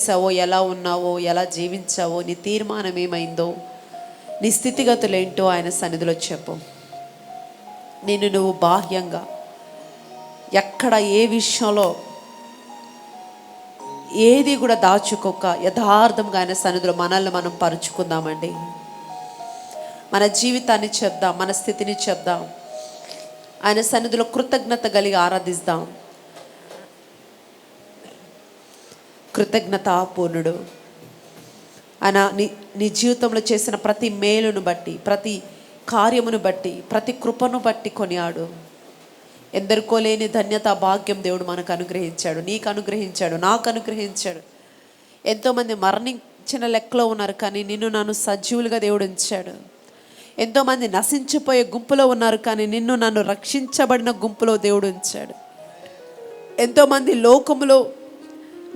చేసావో, ఎలా ఉన్నావో, ఎలా జీవించావో, నీ తీర్మానం ఏమైందో, నీ స్థితిగతులు ఏంటో ఆయన సన్నిధిలో చెప్పు. నేను నువ్వు బాహ్యంగా ఎక్కడ ఏ విషయంలో ఏది కూడా దాచుకోక యథార్థంగా ఆయన సన్నిధిలో మనల్ని మనం పరుచుకుందామండి. మన జీవితాన్ని చెప్దాం, మన స్థితిని చెప్దాం, ఆయన సన్నిధిలో కృతజ్ఞత కలిగి ఆరాధిస్తాం. కృతజ్ఞతాపూర్ణుడు ఆయన నీ జీవితంలో చేసిన ప్రతి మేలును బట్టి, ప్రతి కార్యమును బట్టి, ప్రతి కృపను బట్టి కొనియాడు. ఎందరికో లేని ధన్యత భాగ్యం దేవుడు మనకు అనుగ్రహించాడు, నీకు అనుగ్రహించాడు, నాకు అనుగ్రహించాడు. ఎంతోమంది మరణించిన లెక్కలో ఉన్నారు, కానీ నిన్ను నన్ను సజీవులుగా దేవుడు ఉంచాడు. ఎంతోమంది నశించిపోయే గుంపులో ఉన్నారు, కానీ నిన్ను నన్ను రక్షించబడిన గుంపులో దేవుడు ఉంచాడు. ఎంతోమంది లోకములో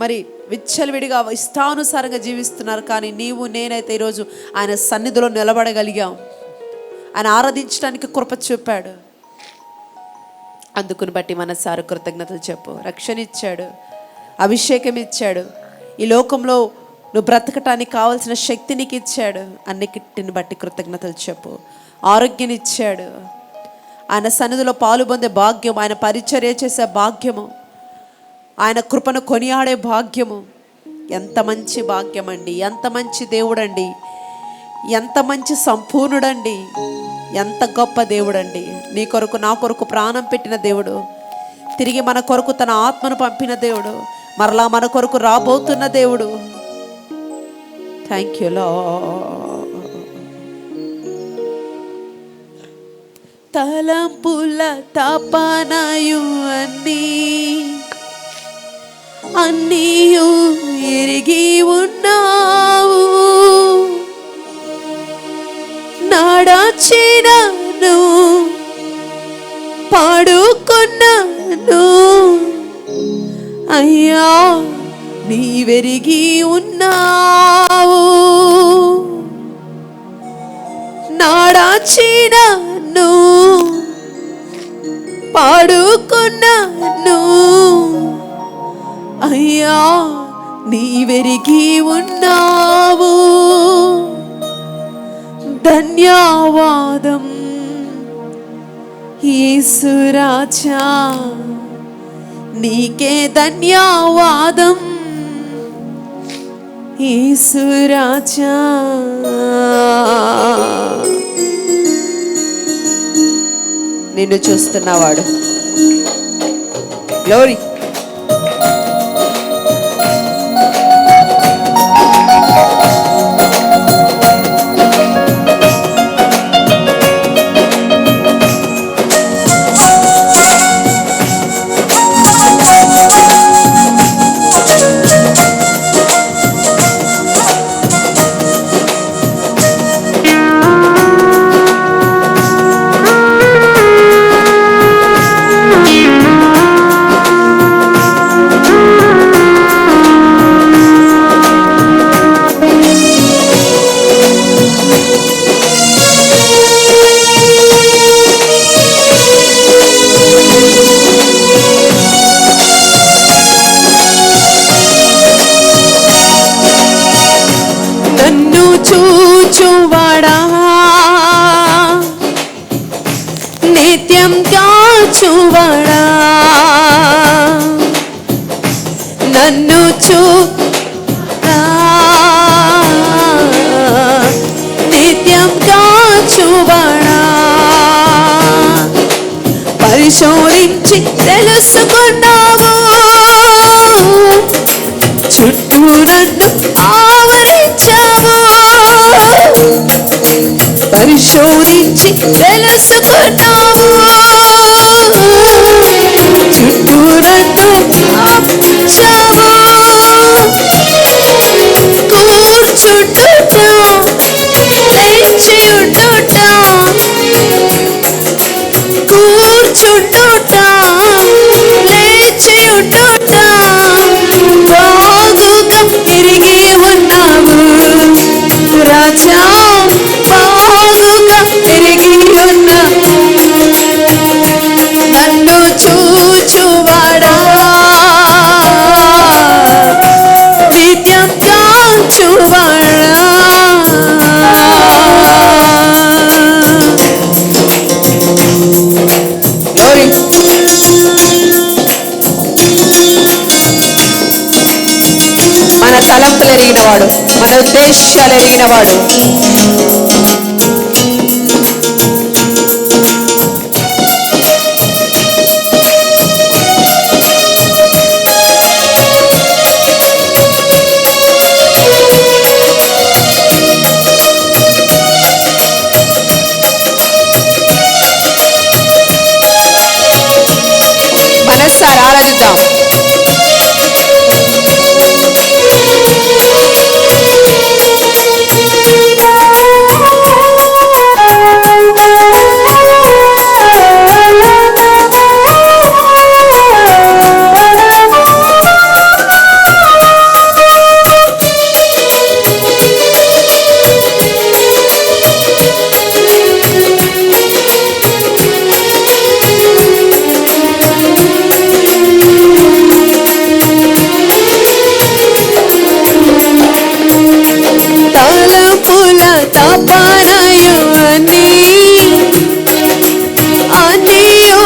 మరి విచ్చలవిడిగా ఇష్టానుసారంగా జీవిస్తున్నారు, కానీ నీవు నేనైతే ఈరోజు ఆయన సన్నిధిలో నిలబడగలిగాం. ఆయన ఆరాధించడానికి కృప చూపాడు. అందుకుని బట్టి మనసారు కృతజ్ఞతలు చెప్పు. రక్షణ ఇచ్చాడు, అభిషేకం ఇచ్చాడు, ఈ లోకంలో నువ్వు బ్రతకటానికి కావాల్సిన శక్తి నీకు ఇచ్చాడు. అన్నిటిని బట్టి కృతజ్ఞతలు చెప్పు. ఆరోగ్యం ఇచ్చాడు, ఆయన సన్నిధిలో పాలు పొందే భాగ్యం, ఆయన పరిచర్య చేసే భాగ్యము, ఆయన కృపను కొనియాడే భాగ్యము. ఎంత మంచి భాగ్యం అండి, ఎంత మంచి దేవుడండి, ఎంత మంచి సంపూర్ణుడండి, ఎంత గొప్ప దేవుడండి. నీ కొరకు నా కొరకు ప్రాణం పెట్టిన దేవుడు, తిరిగి మన కొరకు తన ఆత్మను పంపిన దేవుడు, మరలా మన కొరకు రాబోతున్న దేవుడు. Thank you Lord. తలంపుల తపనయు అన్నీయు ఎరిగి ఉన్నావు. నడచినను పాడుకున్నాను అయ్యా, నీవెరిగి ఉన్నావు. నడచినను పాడుకున్నాను అయ్యా, నీవెరిగి ఉన్నావు. ధన్యవాదం యేసురాజా, నీకే ధన్యవాదం యేసురాజా. నిన్ను చూస్తున్నవాడు. గ్లోరీ. చూచువాడా, నిత్యం కాచువాడా, నన్ను చూడా నిత్యం కాచువాడా, పరిశోధించి తెలుసుకున్నావు. చుట్టూ నన్ను ఆవరించావు, పరిశోధించి తెలుసుకున్నావు. చుట్టూ నన్ను ఆవరించావు. కూర్చుండుట, లేచి ఉండుట, కూర్చుండుట, లేచి ఉండుట, బాగుగా తిరిగి ఉన్నావు రాజా, బాగుగా తిరిగి ఉన్నావు. నన్ను చూచువాడా, కాచువాడా మన తలంపులు ఎరిగినవాడు, మన ఉద్దేశాలు ఎరిగినవాడు. మనసారా ఆరాధిద్దాం. తపనయు అన్నీయు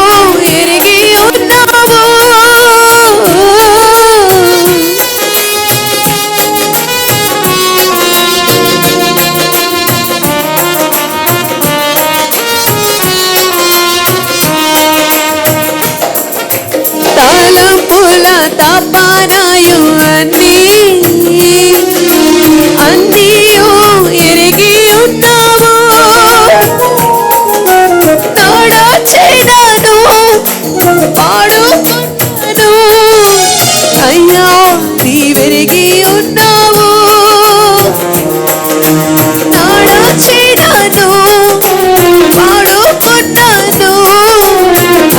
ఎరిగి ఉన్నావు. తలంపుల తపనయు అన్నీయు ఎరిగి ఉన్నావు. నడచినను పాడుకున్నాను అయ్యా నీవెరిగి ఉన్నావు. నడచినను పాడుకున్నాను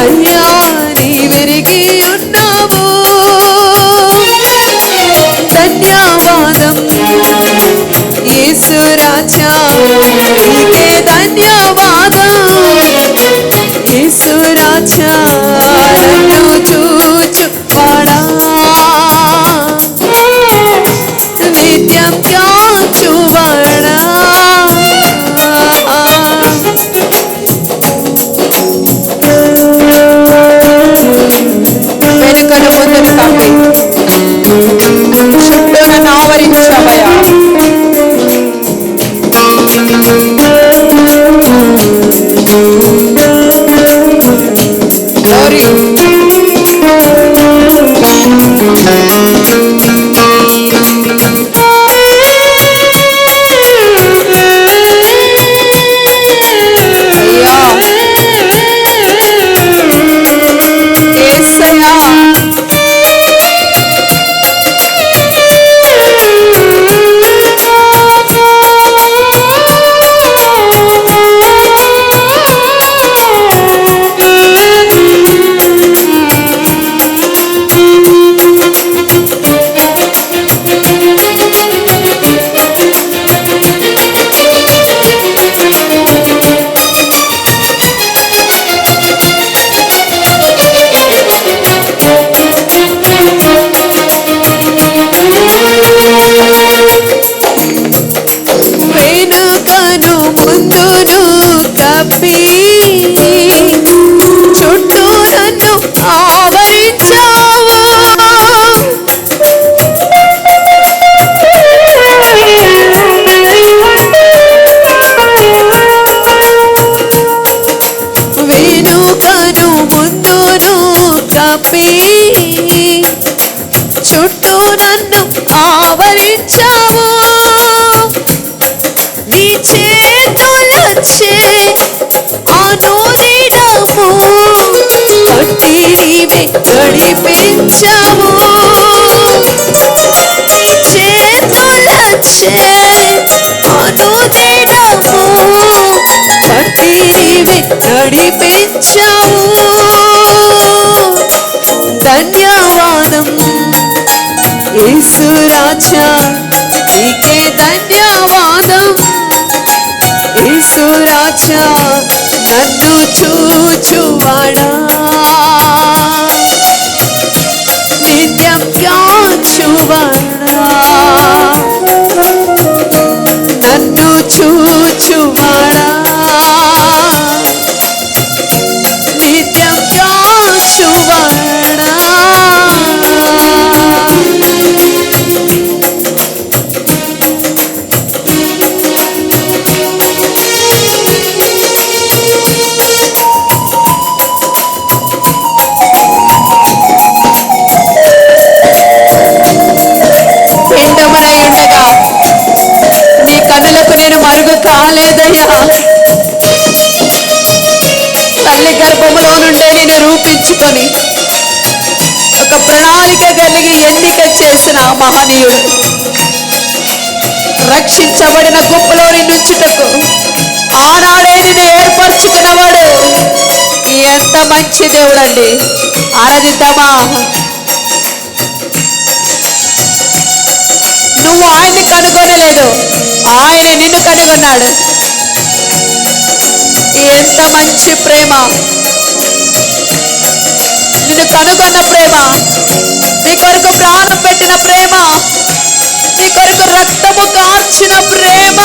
అయ్యా నీవెరిగి ఉన్నావు. ధన్యవాదం యేసు రాజా, నీకే ధన్యవాదం యేసు రాజా. నన్ను చూచువాడా, నిత్యం కాచువాడా. వెనుకను ముందును కప్పి చుట్టూ నన్ను ఆవరించవయ్యా. వెనుకను ముందును కప్పి చుట్టూ నన్ను ఆవరించావు. వెనుకను ముందును కప్పి చుట్టూ నన్ను ఆవరించావు. నీ చేతులచే అనుదినము పట్టి నీవే నడిపించావు. నీ చేతులచే అనుదినము పట్టి నీవే నడిపించావు. ధన్యవాదం యేసు రాజా, నీకే ధన్యవాదం యేసు రాజా. నన్ను చూచువాడా, నిత్యం కాచువాడా. కనులకు నేను మరుగు కాలేదయ్యా. తల్లి గర్భములో నుండే నేను రూపించుకొని ఒక ప్రణాళిక కలిగి ఎన్నిక చేసిన మహనీయుడు, రక్షించబడిన గుంపులో నుంచుటకు ఆనాడే నిన్ను ఏర్పరచుకున్నవాడు. ఎంత మంచి దేవుడండి. ఆరాధిద్దామా? నువ్వు ఆయన్ని కనుగొనలేదు, ఆయన నిన్ను కనుగొన్నాడు. ఎంత మంచి ప్రేమ! నిన్ను కనుగొన్న ప్రేమ, నీ కొరకు ప్రాణం పెట్టిన ప్రేమ, నీ కొరకు రక్తము కార్చిన ప్రేమ.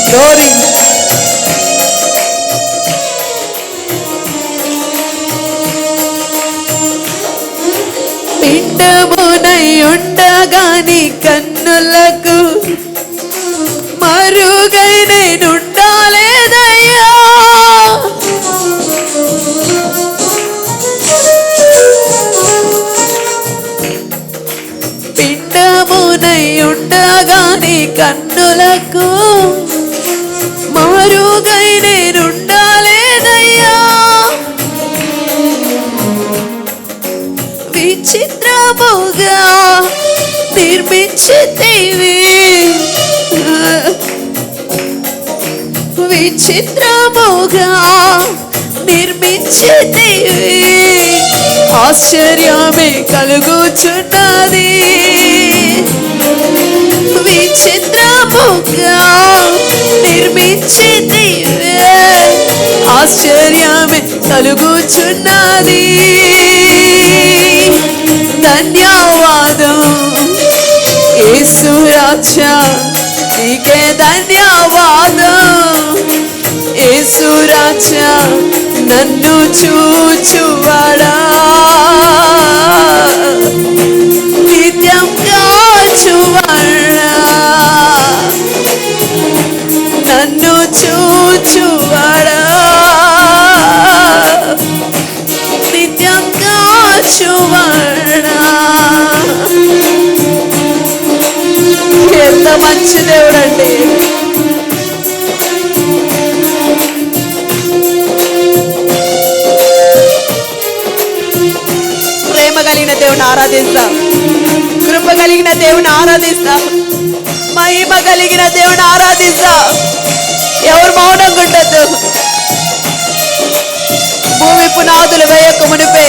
గ్లోరీ. పిండమునై ఉండగాని కన్నులకు మరుగై నేనుండాలేదయ్యా. పిండమునై ఉండగాని కన్నులకు మరుగై నేనుండాలేదయ్యా. విచిత్రముగా నిర్మించితివి, విచిత్రముగా నిర్మించితివి, ఆశ్చర్యమే కలుగుచున్నది. విచిత్రముగా నిర్మించితివి, ఆశ్చర్యమే కలుగుచున్నది. ధన్యవాదం యేసు రాజా, నీకే ధన్యవాదం యేసు రాజా, నన్ను చూచువాడా, నిత్యం కాచువాడా, నన్ను చూచువాడా, నిత్యం కాచువాడా. ఎంత మంచి దేవుడండి. ప్రేమ కలిగిన దేవుని ఆరాధిస్తాం, కృప కలిగిన దేవుని ఆరాధిస్తాం, మహిమ కలిగిన దేవుని ఆరాధిస్తాం. ఎవరు మౌనంగా ఉండద్దు. భూమి పునాదులు వేయక మునిపే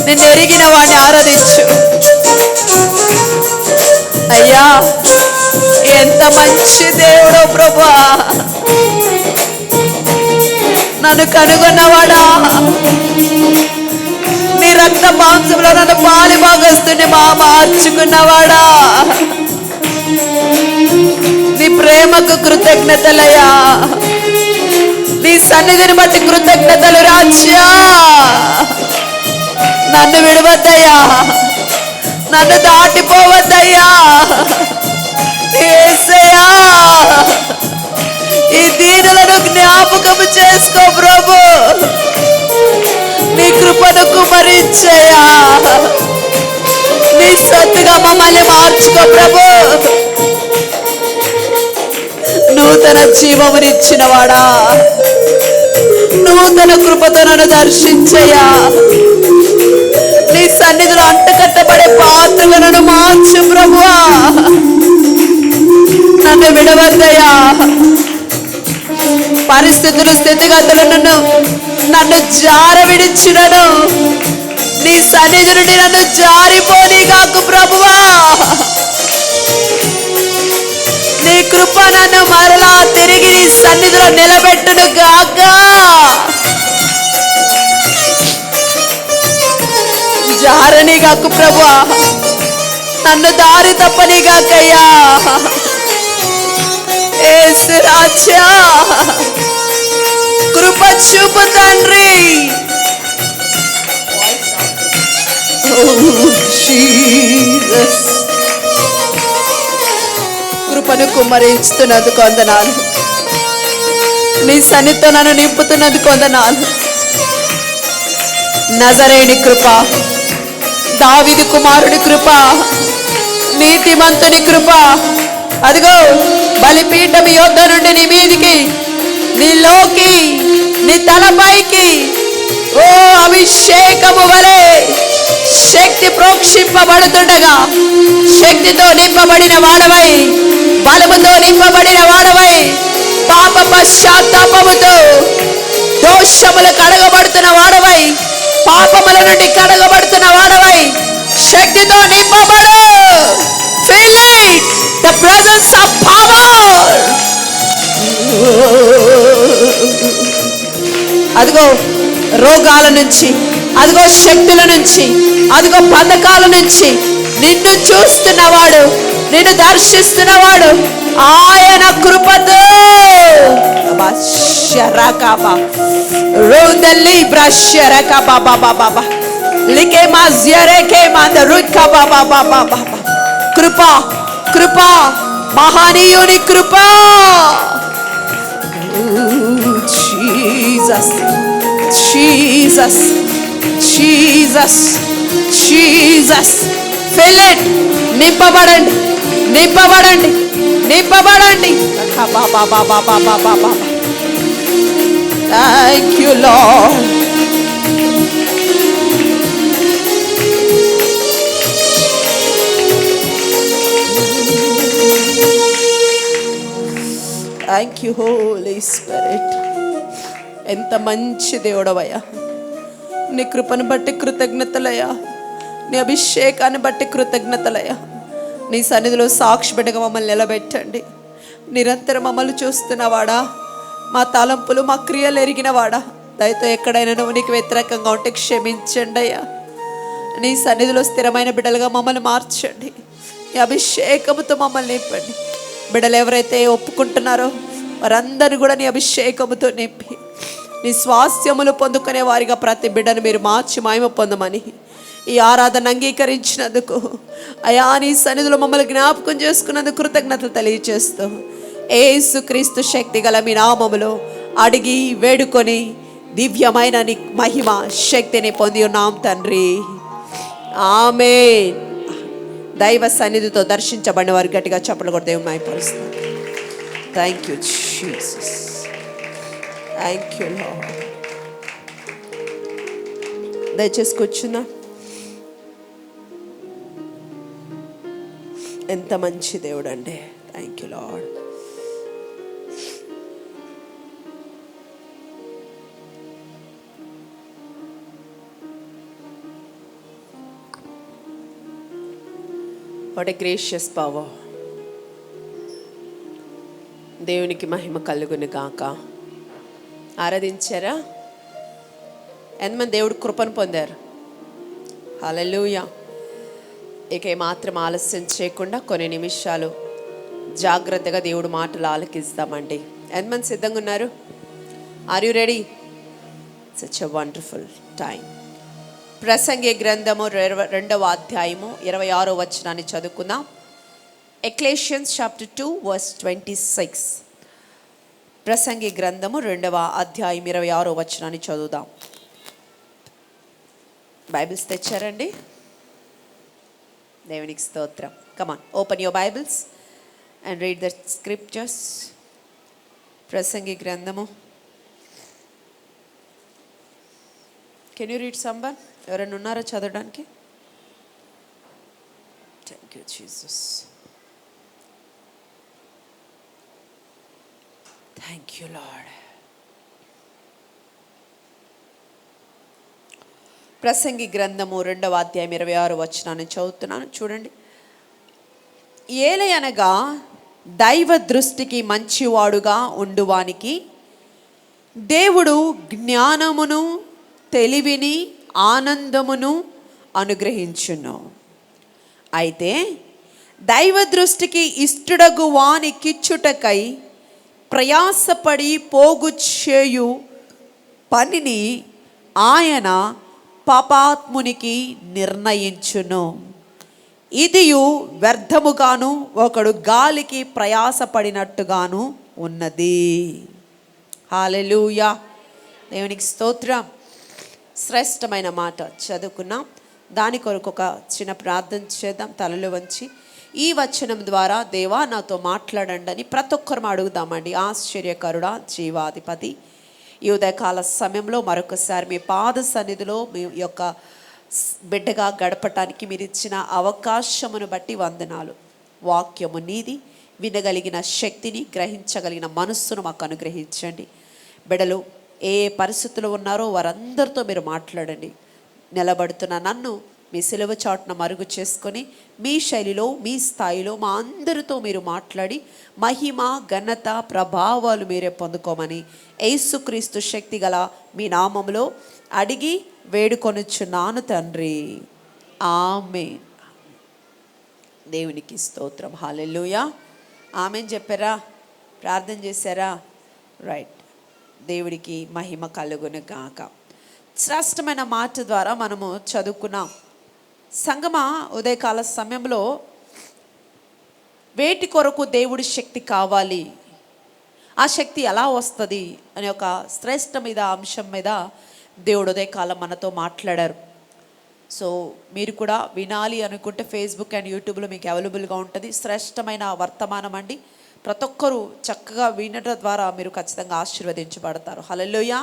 నిన్ను ఎరిగిన వాడిని ఆరాధించు. అయ్యా, ఎంత మంచి దేవుడో ప్రభువా. నన్ను కనుగొన్నవాడా, నీ రక్త మాంసంలో నన్ను పాలి భాగస్తుని మార్చుకున్నవాడా, నీ ప్రేమకు కృతజ్ఞతలయ్యా, నీ సన్నిధిని బట్టి కృతజ్ఞతలు రాజ్యా. నన్ను విడవద్దయ్యా, నన్ను దాటిపోవద్దయ్యా. యేసయ్యా, ఈ దీనులను జ్ఞాపకం చేసుకో ప్రభు. నీ కృపను కుమరించయ్యా, నీ సొత్తుగా మమ్మల్ని మార్చుకో ప్రభు. నూతన జీవమునిచ్చిన వాడా, నూతన కృపతో నన్ను దర్శించయ్యా. నీ సన్నిధిలో అంటకట్టబడే పాత్రగా నన్ను మార్చు ప్రభువా. నన్ను విడవద్దయ్యా. పరిస్థితులు స్థితిగతులు నన్ను జార విడిచినను, నీ సన్నిధి నుండి నన్ను జారిపోని కాకు ప్రభువా. నీ కృప నన్ను మరలా తిరిగి నీ సన్నిధిలో నిలబెట్టును గాక. జారని గాకు ప్రభువా, నన్ను దారి తప్పని గాకయ్యా. యేసు రాజా, కృప చూపు తండ్రి. కృపను కుమ్మరించుతున్నందుకు వందనాలు. నీ సన్నిధితో నన్ను నింపుతున్నందుకు వందనాలు. నజరేయుని కృప, దావీదు కుమారుడి కృప, నీతిమంతుని కృప. అదిగో బలిపీఠం యొద్ద నుండి నీ మీదికి, నీలోకి, నీ తలపైకి ఓ అభిషేకము వలె శక్తి ప్రోక్షింపబడుతుండగా, శక్తితో నింపబడిన వాడవై, బలముతో నింపబడిన వాడవై, పాప పశ్చాత్తాపముతో దోషములు కడగబడుతున్న వాడవై, పాపముల నుండి కడగబడుతున్న వాడవై, శక్తితో నింపబడు. Feel it, the presence of power. అదిగో రోగాల నుంచి, అదిగో శక్తుల నుంచి, అదిగో బంధకాల నుంచి నిన్ను చూస్తున్నవాడు, నిన్ను దర్శిస్తున్నవాడు ఆయన కృపతో. కృప కృప మహనీయుని కృప. Jesus Jesus Jesus Jesus. Feel it. నింపబడండి, నింపబడండి, నింపబడండి. Thank you Lord. Thank you Holy Spirit. ఎంత మంచి దేవుడవయ్యా. నీ కృపను బట్టి కృతజ్ఞతలయ్యా, నీ అభిషేకాన్ని బట్టి కృతజ్ఞతలయ్యా. నీ సన్నిధిలో సాక్షి బిడ్డగా మమ్మల్ని నిలబెట్టండి. నిరంతరం మమ్మల్ని చూస్తున్నవాడా, మా తలంపులు మా క్రియలు ఎరిగినవాడా, దయతో ఎక్కడైనా నువ్వు నీకు వ్యతిరేకంగా ఉంటే క్షమించండి అయ్యా. నీ సన్నిధిలో స్థిరమైన బిడ్డలుగా మమ్మల్ని మార్చండి. నీ అభిషేకముతో మమ్మల్ని నింపండి. బిడ్డలు ఎవరైతే ఒప్పుకుంటున్నారో వారందరూ కూడా నీ అభిషేకముతో నింపి నీ స్వాస్థ్యములు పొందుకునే వారిగా ప్రతి బిడ్డను మీరు మార్చి మహిమ పొందమని ఈ ఆరాధన అంగీకరించినందుకు అయా, నీ సన్నిధిలో మమ్మల్ని జ్ఞాపకం చేసుకున్నందుకు కృతజ్ఞతలు తెలియజేస్తూ యేసుక్రీస్తు శక్తి గల మీ నామములో అడిగి వేడుకొని దివ్యమైన నీ మహిమ శక్తిని పొంది ఉన్నాం తండ్రి. ఆమేన్. దైవ సన్నిధితో దర్శించబడిన వారు గట్టిగా చప్పట్లు కొట్టి దేవుని మహిమపరుస్తారు. Thank you Jesus. Thank you Lord. దయచేసి కూర్చున్నా. ఎంత మంచి దేవుడు అండి. Thank you Lord. What a gracious power. దేవునికి మహిమ కలుగును గాక. ఆరాధించారా? ఎంతమంది దేవుడు కృపను పొందారు? హల్లెలూయా. ఇక ఏమాత్రం ఆలస్యం చేయకుండా కొన్ని నిమిషాలు జాగ్రత్తగా దేవుడు మాటలు ఆలకిస్తామండి. ఎంతమంది సిద్ధంగా ఉన్నారు? Are you ready? Such a wonderful time. ప్రసంగి గ్రంథము 2వ అధ్యాయము 26వ వచనాన్ని చదువుకుందాం. Ecclesiastes chapter 2 verse 26. ప్రసంగి గ్రంథము 2వ అధ్యాయం 26వ వచనాన్ని చదువుదాం. బైబిల్స్ తెచ్చారండి? దేవునికి స్తోత్రం. Come on, open your Bibles and read the scriptures. ప్రసంగి గ్రంథము. Can you read someone? ఎవరైనా ఉన్నారా చదవడానికి? Thank you Jesus. Thank you Lord. ప్రసంగి గ్రంథము 2వ అధ్యాయం 26వ వచనాన్ని చదువుతున్నాను, చూడండి. ఏలయనగా దైవ దృష్టికి మంచివాడుగా ఉండువానికి దేవుడు జ్ఞానమును, తెలివిని, ఆనందమును అనుగ్రహించును. అయితే దైవ దృష్టికి ఇష్టడగు వాని కిచ్చుటకై ప్రయాసపడి పోగు చేయు పనిని ఆయన పాపాత్మునికి నిర్ణయించును. ఇదియు వ్యర్థముగాను ఒకడు గాలికి ప్రయాసపడినట్టుగాను ఉన్నది. హల్లెలూయా. దేవునికి స్తోత్రం. శ్రేష్టమైన మాట చదువుకున్నాం. దాని కొరకు ఒక చిన్న ప్రార్థన చేద్దాం. తలలు వంచి ఈ వచనం ద్వారా దేవా నాతో మాట్లాడండి అని ప్రతి ఒక్కరు అడుగుదామండి. ఆశ్చర్యకరుడా, జీవాధిపతి, ఈ ఉదయకాల సమయంలో మరొకసారి మీ పాద సన్నిధిలో మీ యొక్క బిడ్డగా గడపటానికి మీరు ఇచ్చిన అవకాశమును బట్టి వందనాలు. వాక్యము నీది, వినగలిగిన శక్తిని, గ్రహించగలిగిన మనస్సును మాకు అనుగ్రహించండి. బిడ్డలు ఏ పరిస్థితుల్లో ఉన్నారో వారందరితో మీరు మాట్లాడండి. నిలబడుతున్న నన్ను మీ సిలువ చాటున మరుగు చేసుకొని మీ శైలిలో, మీ స్థాయిలో మా అందరితో మీరు మాట్లాడి మహిమ, ఘనత, ప్రభావాలు మీరే పొందుకోమని యేసుక్రీస్తు శక్తి గల మీ నామములో అడిగి వేడుకొనుచున్నాను తండ్రి, ఆమేన్. దేవునికి స్తోత్రం. హల్లెలూయా. ఆమేన్ చెప్పారా? ప్రార్థన చేశారా? రైట్. దేవుడికి మహిమ కలుగును గాక. శ్రేష్టమైన మాట ద్వారా మనము చదువుకున్నాం. సంగమా, ఉదయకాల సమయంలో వేటి కొరకు దేవుడి శక్తి కావాలి, ఆ శక్తి ఎలా వస్తుంది అనే ఒక శ్రేష్టమైన అంశం మీద దేవుడు ఉదయకాలం మనతో మాట్లాడారు. సో మీరు కూడా వినాలి అనుకుంటే ఫేస్బుక్ అండ్ యూట్యూబ్లో మీకు అవైలబుల్గా ఉంటుంది. శ్రేష్టమైన వర్తమానం అండి. ప్రతి ఒక్కరూ చక్కగా వినడం ద్వారా మీరు ఖచ్చితంగా ఆశీర్వదించబడతారు. హల్లెలూయా.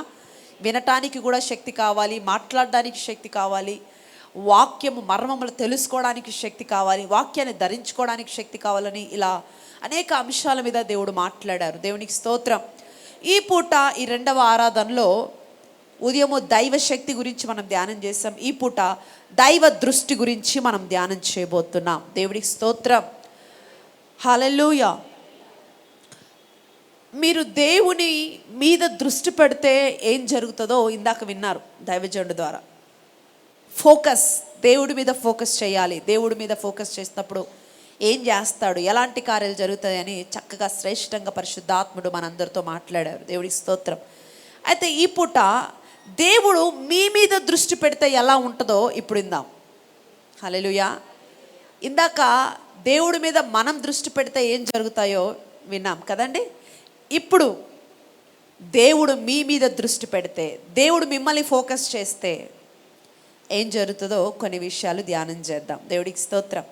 వినటానికి కూడా శక్తి కావాలి, మాట్లాడడానికి శక్తి కావాలి, వాక్యము మర్మములు తెలుసుకోవడానికి శక్తి కావాలి, వాక్యాన్ని ధరించుకోవడానికి శక్తి కావాలని ఇలా అనేక అంశాల మీద దేవుడు మాట్లాడారు. దేవునికి స్తోత్రం. ఈ పూట ఈ రెండవ ఆరాధనలో ఉదయము దైవ శక్తి గురించి మనం ధ్యానం చేసాం. ఈ పూట దైవ దృష్టి గురించి మనం ధ్యానం చేయబోతున్నాం. దేవునికి స్తోత్రం. హల్లెలూయా. మీరు దేవుని మీద దృష్టి పెడితే ఏం జరుగుతుందో ఇందాక విన్నారు దైవజనుడి ద్వారా. ఫోకస్, దేవుడి మీద ఫోకస్ చేయాలి. దేవుడి మీద ఫోకస్ చేసినప్పుడు ఏం చేస్తాడు, ఎలాంటి కార్యాలు జరుగుతాయని చక్కగా శ్రేష్టంగా పరిశుద్ధాత్ముడు మనందరితో మాట్లాడారు. దేవుడికి స్తోత్రం. అయితే ఈ పూట దేవుడు మీ మీద దృష్టి పెడితే ఎలా ఉంటుందో ఇప్పుడు ఇందాం. హల్లెలూయా. ఇందాక దేవుడి మీద మనం దృష్టి పెడితే ఏం జరుగుతాయో విన్నాం కదండి. ఇప్పుడు దేవుడు మీ మీద దృష్టి పెడితే, దేవుడు మిమ్మల్ని ఫోకస్ చేస్తే ఏం జరుగుతుందో కొన్ని విషయాలు ధ్యానం చేద్దాం. దేవుడికి స్తోత్రం.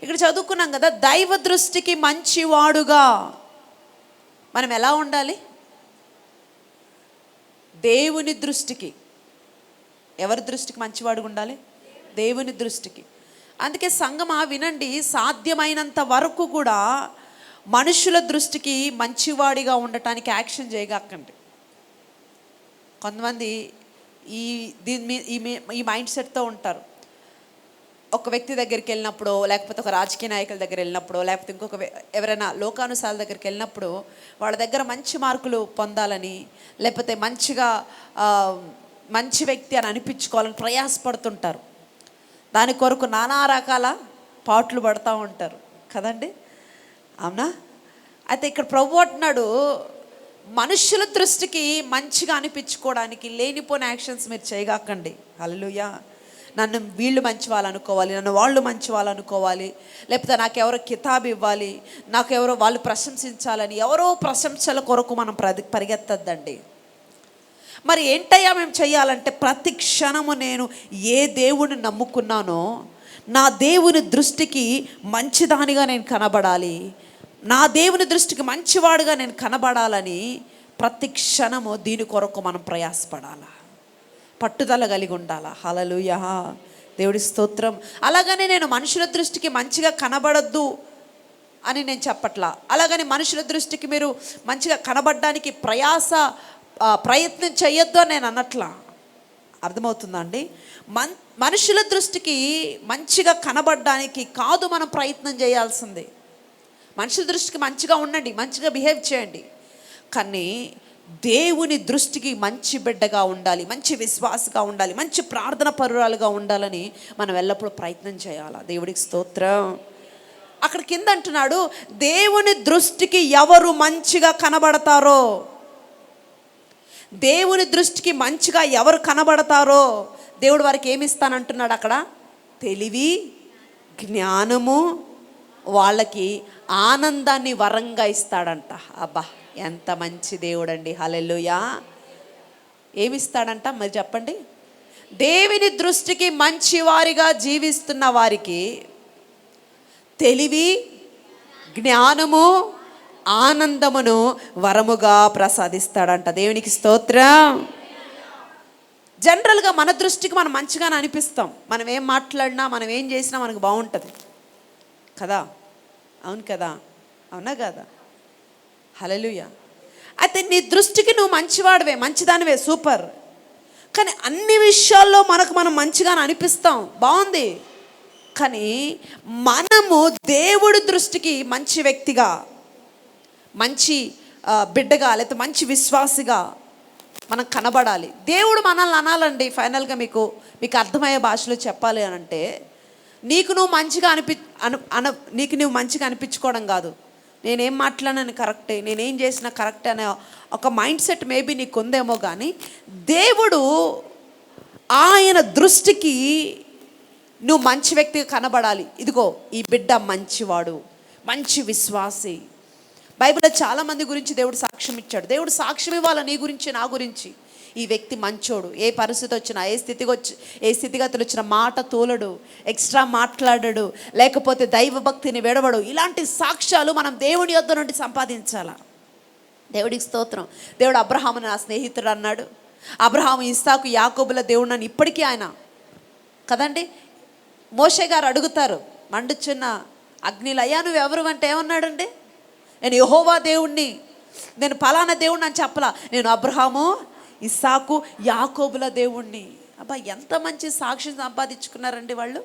ఇక్కడ చదువుకున్నాం కదా, దైవ దృష్టికి మంచివాడుగా మనం ఎలా ఉండాలి? దేవుని దృష్టికి. ఎవరి దృష్టికి మంచివాడుగా ఉండాలి? దేవుని దృష్టికి. అందుకే సంగమా వినండి, సాధ్యమైనంత వరకు కూడా మనుషుల దృష్టికి మంచివాడిగా ఉండటానికి యాక్షన్ చేయగకండి. కొంతమంది ఈ మైండ్ సెట్తో ఉంటారు. ఒక వ్యక్తి దగ్గరికి వెళ్ళినప్పుడు, లేకపోతే ఒక రాజకీయ నాయకుల దగ్గర వెళ్ళినప్పుడు, లేకపోతే ఇంకొక ఎవరైనా లోకానుసారుల దగ్గరికి వెళ్ళినప్పుడు వాళ్ళ దగ్గర మంచి మార్కులు పొందాలని, లేకపోతే మంచి వ్యక్తి అని అనిపించుకోవాలని ప్రయాసపడుతుంటారు. దాని కొరకు నానా రకాల పాటలు పడుతూ ఉంటారు కదండి. అవునా? అయితే ఇక్కడ ప్రభు అంటున్నాడు, మనుషుల దృష్టికి మంచిగా అనిపించుకోవడానికి లేనిపోయిన యాక్షన్స్ మీరు చేయగాకండి. హల్లెలూయా. నన్ను వీళ్ళు మంచి వాళ్ళు అనుకోవాలి, నన్ను వాళ్ళు మంచి వాళ్ళు అనుకోవాలి, లేకపోతే నాకెవరో కితాబు ఇవ్వాలి, నాకెవరో వాళ్ళు ప్రశంసించాలని ఎవరో ప్రశంసల కొరకు మనం పరిగెత్తద్దండి. మరి ఏంటయ్యా మేము చెయ్యాలంటే, ప్రతి క్షణము నేను ఏ దేవుని నమ్ముకున్నానో నా దేవుని దృష్టికి మంచిదానిగా నేను కనబడాలి, నా దేవుని దృష్టికి మంచివాడుగా నేను కనబడాలని ప్రతి క్షణము దీని కొరకు మనం ప్రయాసపడాలా, పట్టుదల కలిగి ఉండాలా. హల్లెలూయా. దేవుడి స్తోత్రం. అలాగని నేను మనుషుల దృష్టికి మంచిగా కనబడద్దు అని నేను చెప్పట్లా. అలాగని మనుషుల దృష్టికి మీరు మంచిగా కనబడడానికి ప్రయత్నం చేయొద్దు అని నేను అన్నట్లా. అర్థమవుతుందా అండి? మనుషుల దృష్టికి మంచిగా కనబడడానికి కాదు మనం ప్రయత్నం చేయాల్సింది. మనుషుల దృష్టికి మంచిగా ఉండండి, మంచిగా బిహేవ్ చేయండి, కానీ దేవుని దృష్టికి మంచి బిడ్డగా ఉండాలి, మంచి విశ్వాసగా ఉండాలి, మంచి ప్రార్థన పరురాలుగా ఉండాలని మనం ఎల్లప్పుడూ ప్రయత్నం చేయాలి. దేవుడికి స్తోత్రం. అక్కడ కింద అంటున్నాడు, దేవుని దృష్టికి ఎవరు మంచిగా కనబడతారో, దేవుని దృష్టికి మంచిగా ఎవరు కనబడతారో దేవుడు వారికి ఏమి ఇస్తానంటున్నాడు అక్కడ? తెలివి, జ్ఞానము, వాళ్ళకి ఆనందాన్ని వరంగా ఇస్తాడంట. అబ్బా, ఎంత మంచి దేవుడు అండి. హల్లెలూయా. ఏమిస్తాడంట మరి చెప్పండి? దేవుని దృష్టికి మంచివారిగా జీవిస్తున్న వారికి తెలివి, జ్ఞానము, ఆనందమును వరముగా ప్రసాదిస్తాడంట. దేవునికి స్తోత్రం. జనరల్గా మన దృష్టికి మనం మంచిగానే అనిపిస్తాం. మనం ఏం మాట్లాడినా, మనం ఏం చేసినా మనకు బాగుంటుంది కదా. అవును కదా, అవునా కదా? హల్లెలూయా. అయితే నీ దృష్టికి నువ్వు మంచివాడివే, మంచిదానివే, సూపర్. కానీ అన్ని విషయాల్లో మనం మంచిగానే అనిపిస్తాం, బాగుంది. కానీ మనము దేవుడి దృష్టికి మంచి వ్యక్తిగా, మంచి బిడ్డగా, లేకపోతే మంచి విశ్వాసిగా మనం కనబడాలి. దేవుడు మనల్ని అనాలండి. ఫైనల్గా మీకు అర్థమయ్యే భాషలో చెప్పాలి అని అంటే, నీకు నువ్వు మంచిగా నీకు నువ్వు మంచిగా అనిపించుకోవడం కాదు. నేనేం మాట్లాడినాను కరెక్టే, నేనేం చేసినా కరెక్టే అనే ఒక మైండ్ సెట్ మేబీ నీకు ఉందేమో. కానీ దేవుడు ఆయన దృష్టికి నువ్వు మంచి వ్యక్తిగా కనబడాలి. ఇదిగో ఈ బిడ్డ మంచివాడు, మంచి విశ్వాసి. బైబిల్లో చాలామంది గురించి దేవుడు సాక్ష్యం ఇచ్చాడు. దేవుడు సాక్ష్యం ఇవ్వాలి నీ గురించి, నా గురించి. ఈ వ్యక్తి మంచోడు, ఏ పరిస్థితి వచ్చినా, ఏ స్థితిగతులు వచ్చినా మాట తోలడు, ఎక్స్ట్రా మాట్లాడడు, లేకపోతే దైవభక్తిని విడవడు. ఇలాంటి సాక్ష్యాలు మనం దేవుని యొద్ద నుండి సంపాదించాల. దేవుడికి స్తోత్రం. దేవుడు అబ్రహాముని నా స్నేహితుడు అన్నాడు. అబ్రహాము, ఇస్సాకు, యాకోబుల దేవుడు అని ఇప్పటికీ ఆయన కదండి. మోషే గారు అడుగుతారు మండుచున్న అగ్నిలో, అయ్యా నువ్వు ఎవరు అంటే ఏమన్నాడండి? నేను యెహోవా దేవుణ్ణి, నేను పలానా దేవుణ్ణి అని చెప్పలా, నేను అబ్రహాము, ఇస్సాకు, యాకోబుల దేవుణ్ణి. అబ్బా, ఎంత మంచి సాక్ష్యం సంపాదించుకున్నారండి వాళ్ళు.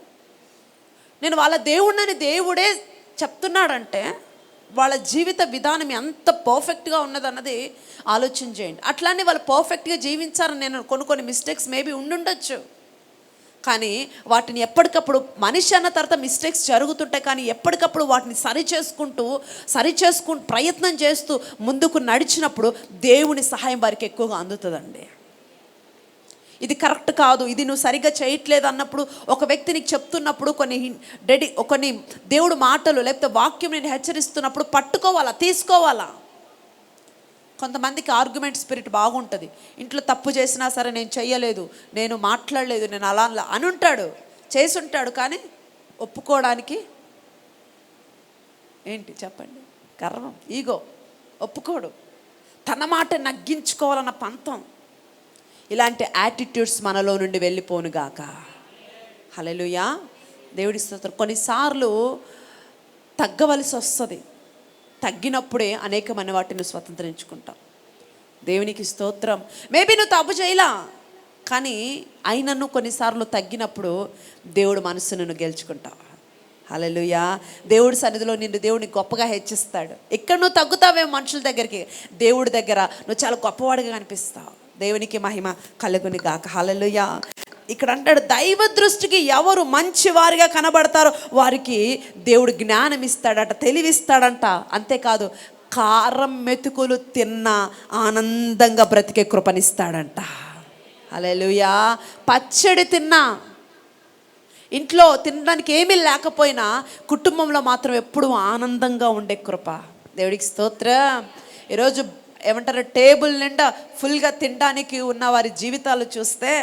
నేను వాళ్ళ దేవుణ్ణని దేవుడే చెప్తున్నాడంటే వాళ్ళ జీవిత విధానం ఎంత పర్ఫెక్ట్గా ఉన్నదన్నది ఆలోచన చేయండి. అట్లానే వాళ్ళు పర్ఫెక్ట్గా జీవించారని నేను కొన్ని మిస్టేక్స్ మేబీ ఉండుండొచ్చు. కానీ వాటిని ఎప్పటికప్పుడు, మనిషి అన్న తర్వాత మిస్టేక్స్ జరుగుతుంటాయి, కానీ ఎప్పటికప్పుడు వాటిని సరిచేసుకుంటూ ప్రయత్నం చేస్తూ ముందుకు నడిచినప్పుడు దేవుని సహాయం వారికి ఎక్కువగా అందుతుందండి. ఇది కరెక్ట్ కాదు, ఇది నువ్వు సరిగ్గా చేయట్లేదు అన్నప్పుడు, ఒక వ్యక్తి నీకు చెప్తున్నప్పుడు కొన్ని దేవుడు మాటలు లేకపోతే వాక్యం నేను హెచ్చరిస్తున్నప్పుడు పట్టుకోవాలా, తీసుకోవాలా. కొంతమందికి ఆర్గ్యుమెంట్ స్పిరిట్ బాగుంటుంది. ఇంట్లో తప్పు చేసినా సరే నేను చెయ్యలేదు, నేను మాట్లాడలేదు, నేను అలా అని ఉంటాడు, చేసి ఉంటాడు. కానీ ఒప్పుకోవడానికి ఏంటి చెప్పండి? గర్వం, ఈగో, ఒప్పుకోడు. తన మాట నగ్గించుకోవాలన్న పంతం. ఇలాంటి యాటిట్యూడ్స్ మనలో నుండి వెళ్ళిపోనుగాక. హల్లెలూయా. దేవుడి స్తోత్రం. కొన్నిసార్లు తగ్గవలసి వస్తుంది. తగ్గినప్పుడే అనేకమైన వాటిని స్వతంత్రించుకుంటాం. దేవునికి స్తోత్రం. మేబీ నువ్వు తప్పు చేయలా, కానీ అయినను కొన్నిసార్లు తగ్గినప్పుడు దేవుడు మనసును నువ్వు గెలుచుకుంటావు. హల్లెలూయా. దేవుడి సన్నిధిలో నిన్ను దేవుడిని గొప్పగా హెచ్చిస్తాడు. ఇక్కడ నువ్వు తగ్గుతావేమో మనుషుల దగ్గరికి, దేవుడి దగ్గర నువ్వు చాలా గొప్పవాడిగా కనిపిస్తావు. దేవునికి మహిమ కలుగుని గాక. హల్లెలూయా. ఇక్కడ అంటాడు, దైవ దృష్టికి ఎవరు మంచివారిగా కనబడతారో వారికి దేవుడు జ్ఞానం ఇస్తాడట, తెలివిస్తాడంట. అంతేకాదు, కారం మెతుకులు తిన్నా ఆనందంగా బ్రతికే కృపనిస్తాడంట. హల్లెలూయా. పచ్చడి తిన్నా, ఇంట్లో తినడానికి ఏమీ లేకపోయినా కుటుంబంలో మాత్రం ఎప్పుడూ ఆనందంగా ఉండే కృప. దేవుడికి స్తోత్రం. ఈరోజు ఏమంటారు, టేబుల్ నిండా ఫుల్గా తినడానికి ఉన్న వారి జీవితాలు చూస్తే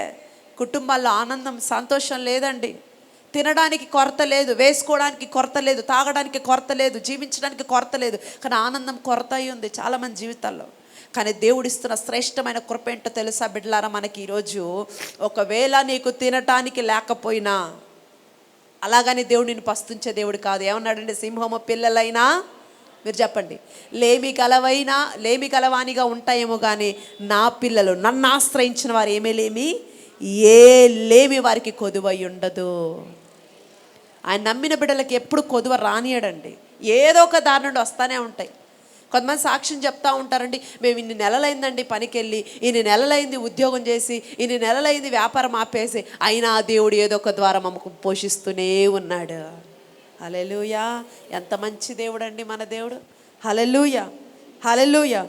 కుటుంబాల్లో ఆనందం, సంతోషం లేదండి. తినడానికి కొరత లేదు, వేసుకోవడానికి కొరత లేదు, తాగడానికి కొరత లేదు, జీవించడానికి కొరత లేదు, కానీ ఆనందం కొరత అయి ఉంది చాలామంది జీవితాల్లో. కానీ దేవుడిస్తున్న శ్రేష్టమైన కృప ఏంటో తెలుసా బిడ్డలారా? మనకి ఈరోజు ఒకవేళ నీకు తినటానికి లేకపోయినా, అలాగని దేవుడు నిన్ను పస్తుంచే దేవుడు కాదు. ఏమన్నాడండి? సింహము పిల్లలైనా, మీరు చెప్పండి, లేమి గలవానిగా ఉంటాయేమో కానీ నా పిల్లలు నన్ను ఆశ్రయించిన వారు ఏ లేమి వారికి కొదువై ఉండదు. ఆయన నమ్మిన బిడ్డలకి ఎప్పుడు కొదువ రానియడండి. ఏదో ఒక దారి నుండి వస్తూనే ఉంటాయి. కొంతమంది సాక్ష్యం చెప్తూ ఉంటారండి, మేము ఇన్ని నెలలైందండి పనికి వెళ్ళి, ఇన్ని నెలలైంది ఉద్యోగం చేసి, ఇన్ని నెలలైంది వ్యాపారం ఆపేసి, అయినా దేవుడు ఏదో ఒక ద్వారా మమ్మకు పోషిస్తూనే ఉన్నాడు. హల్లెలూయా. ఎంత మంచి దేవుడు అండి మన దేవుడు. హల్లెలూయా, హల్లెలూయా.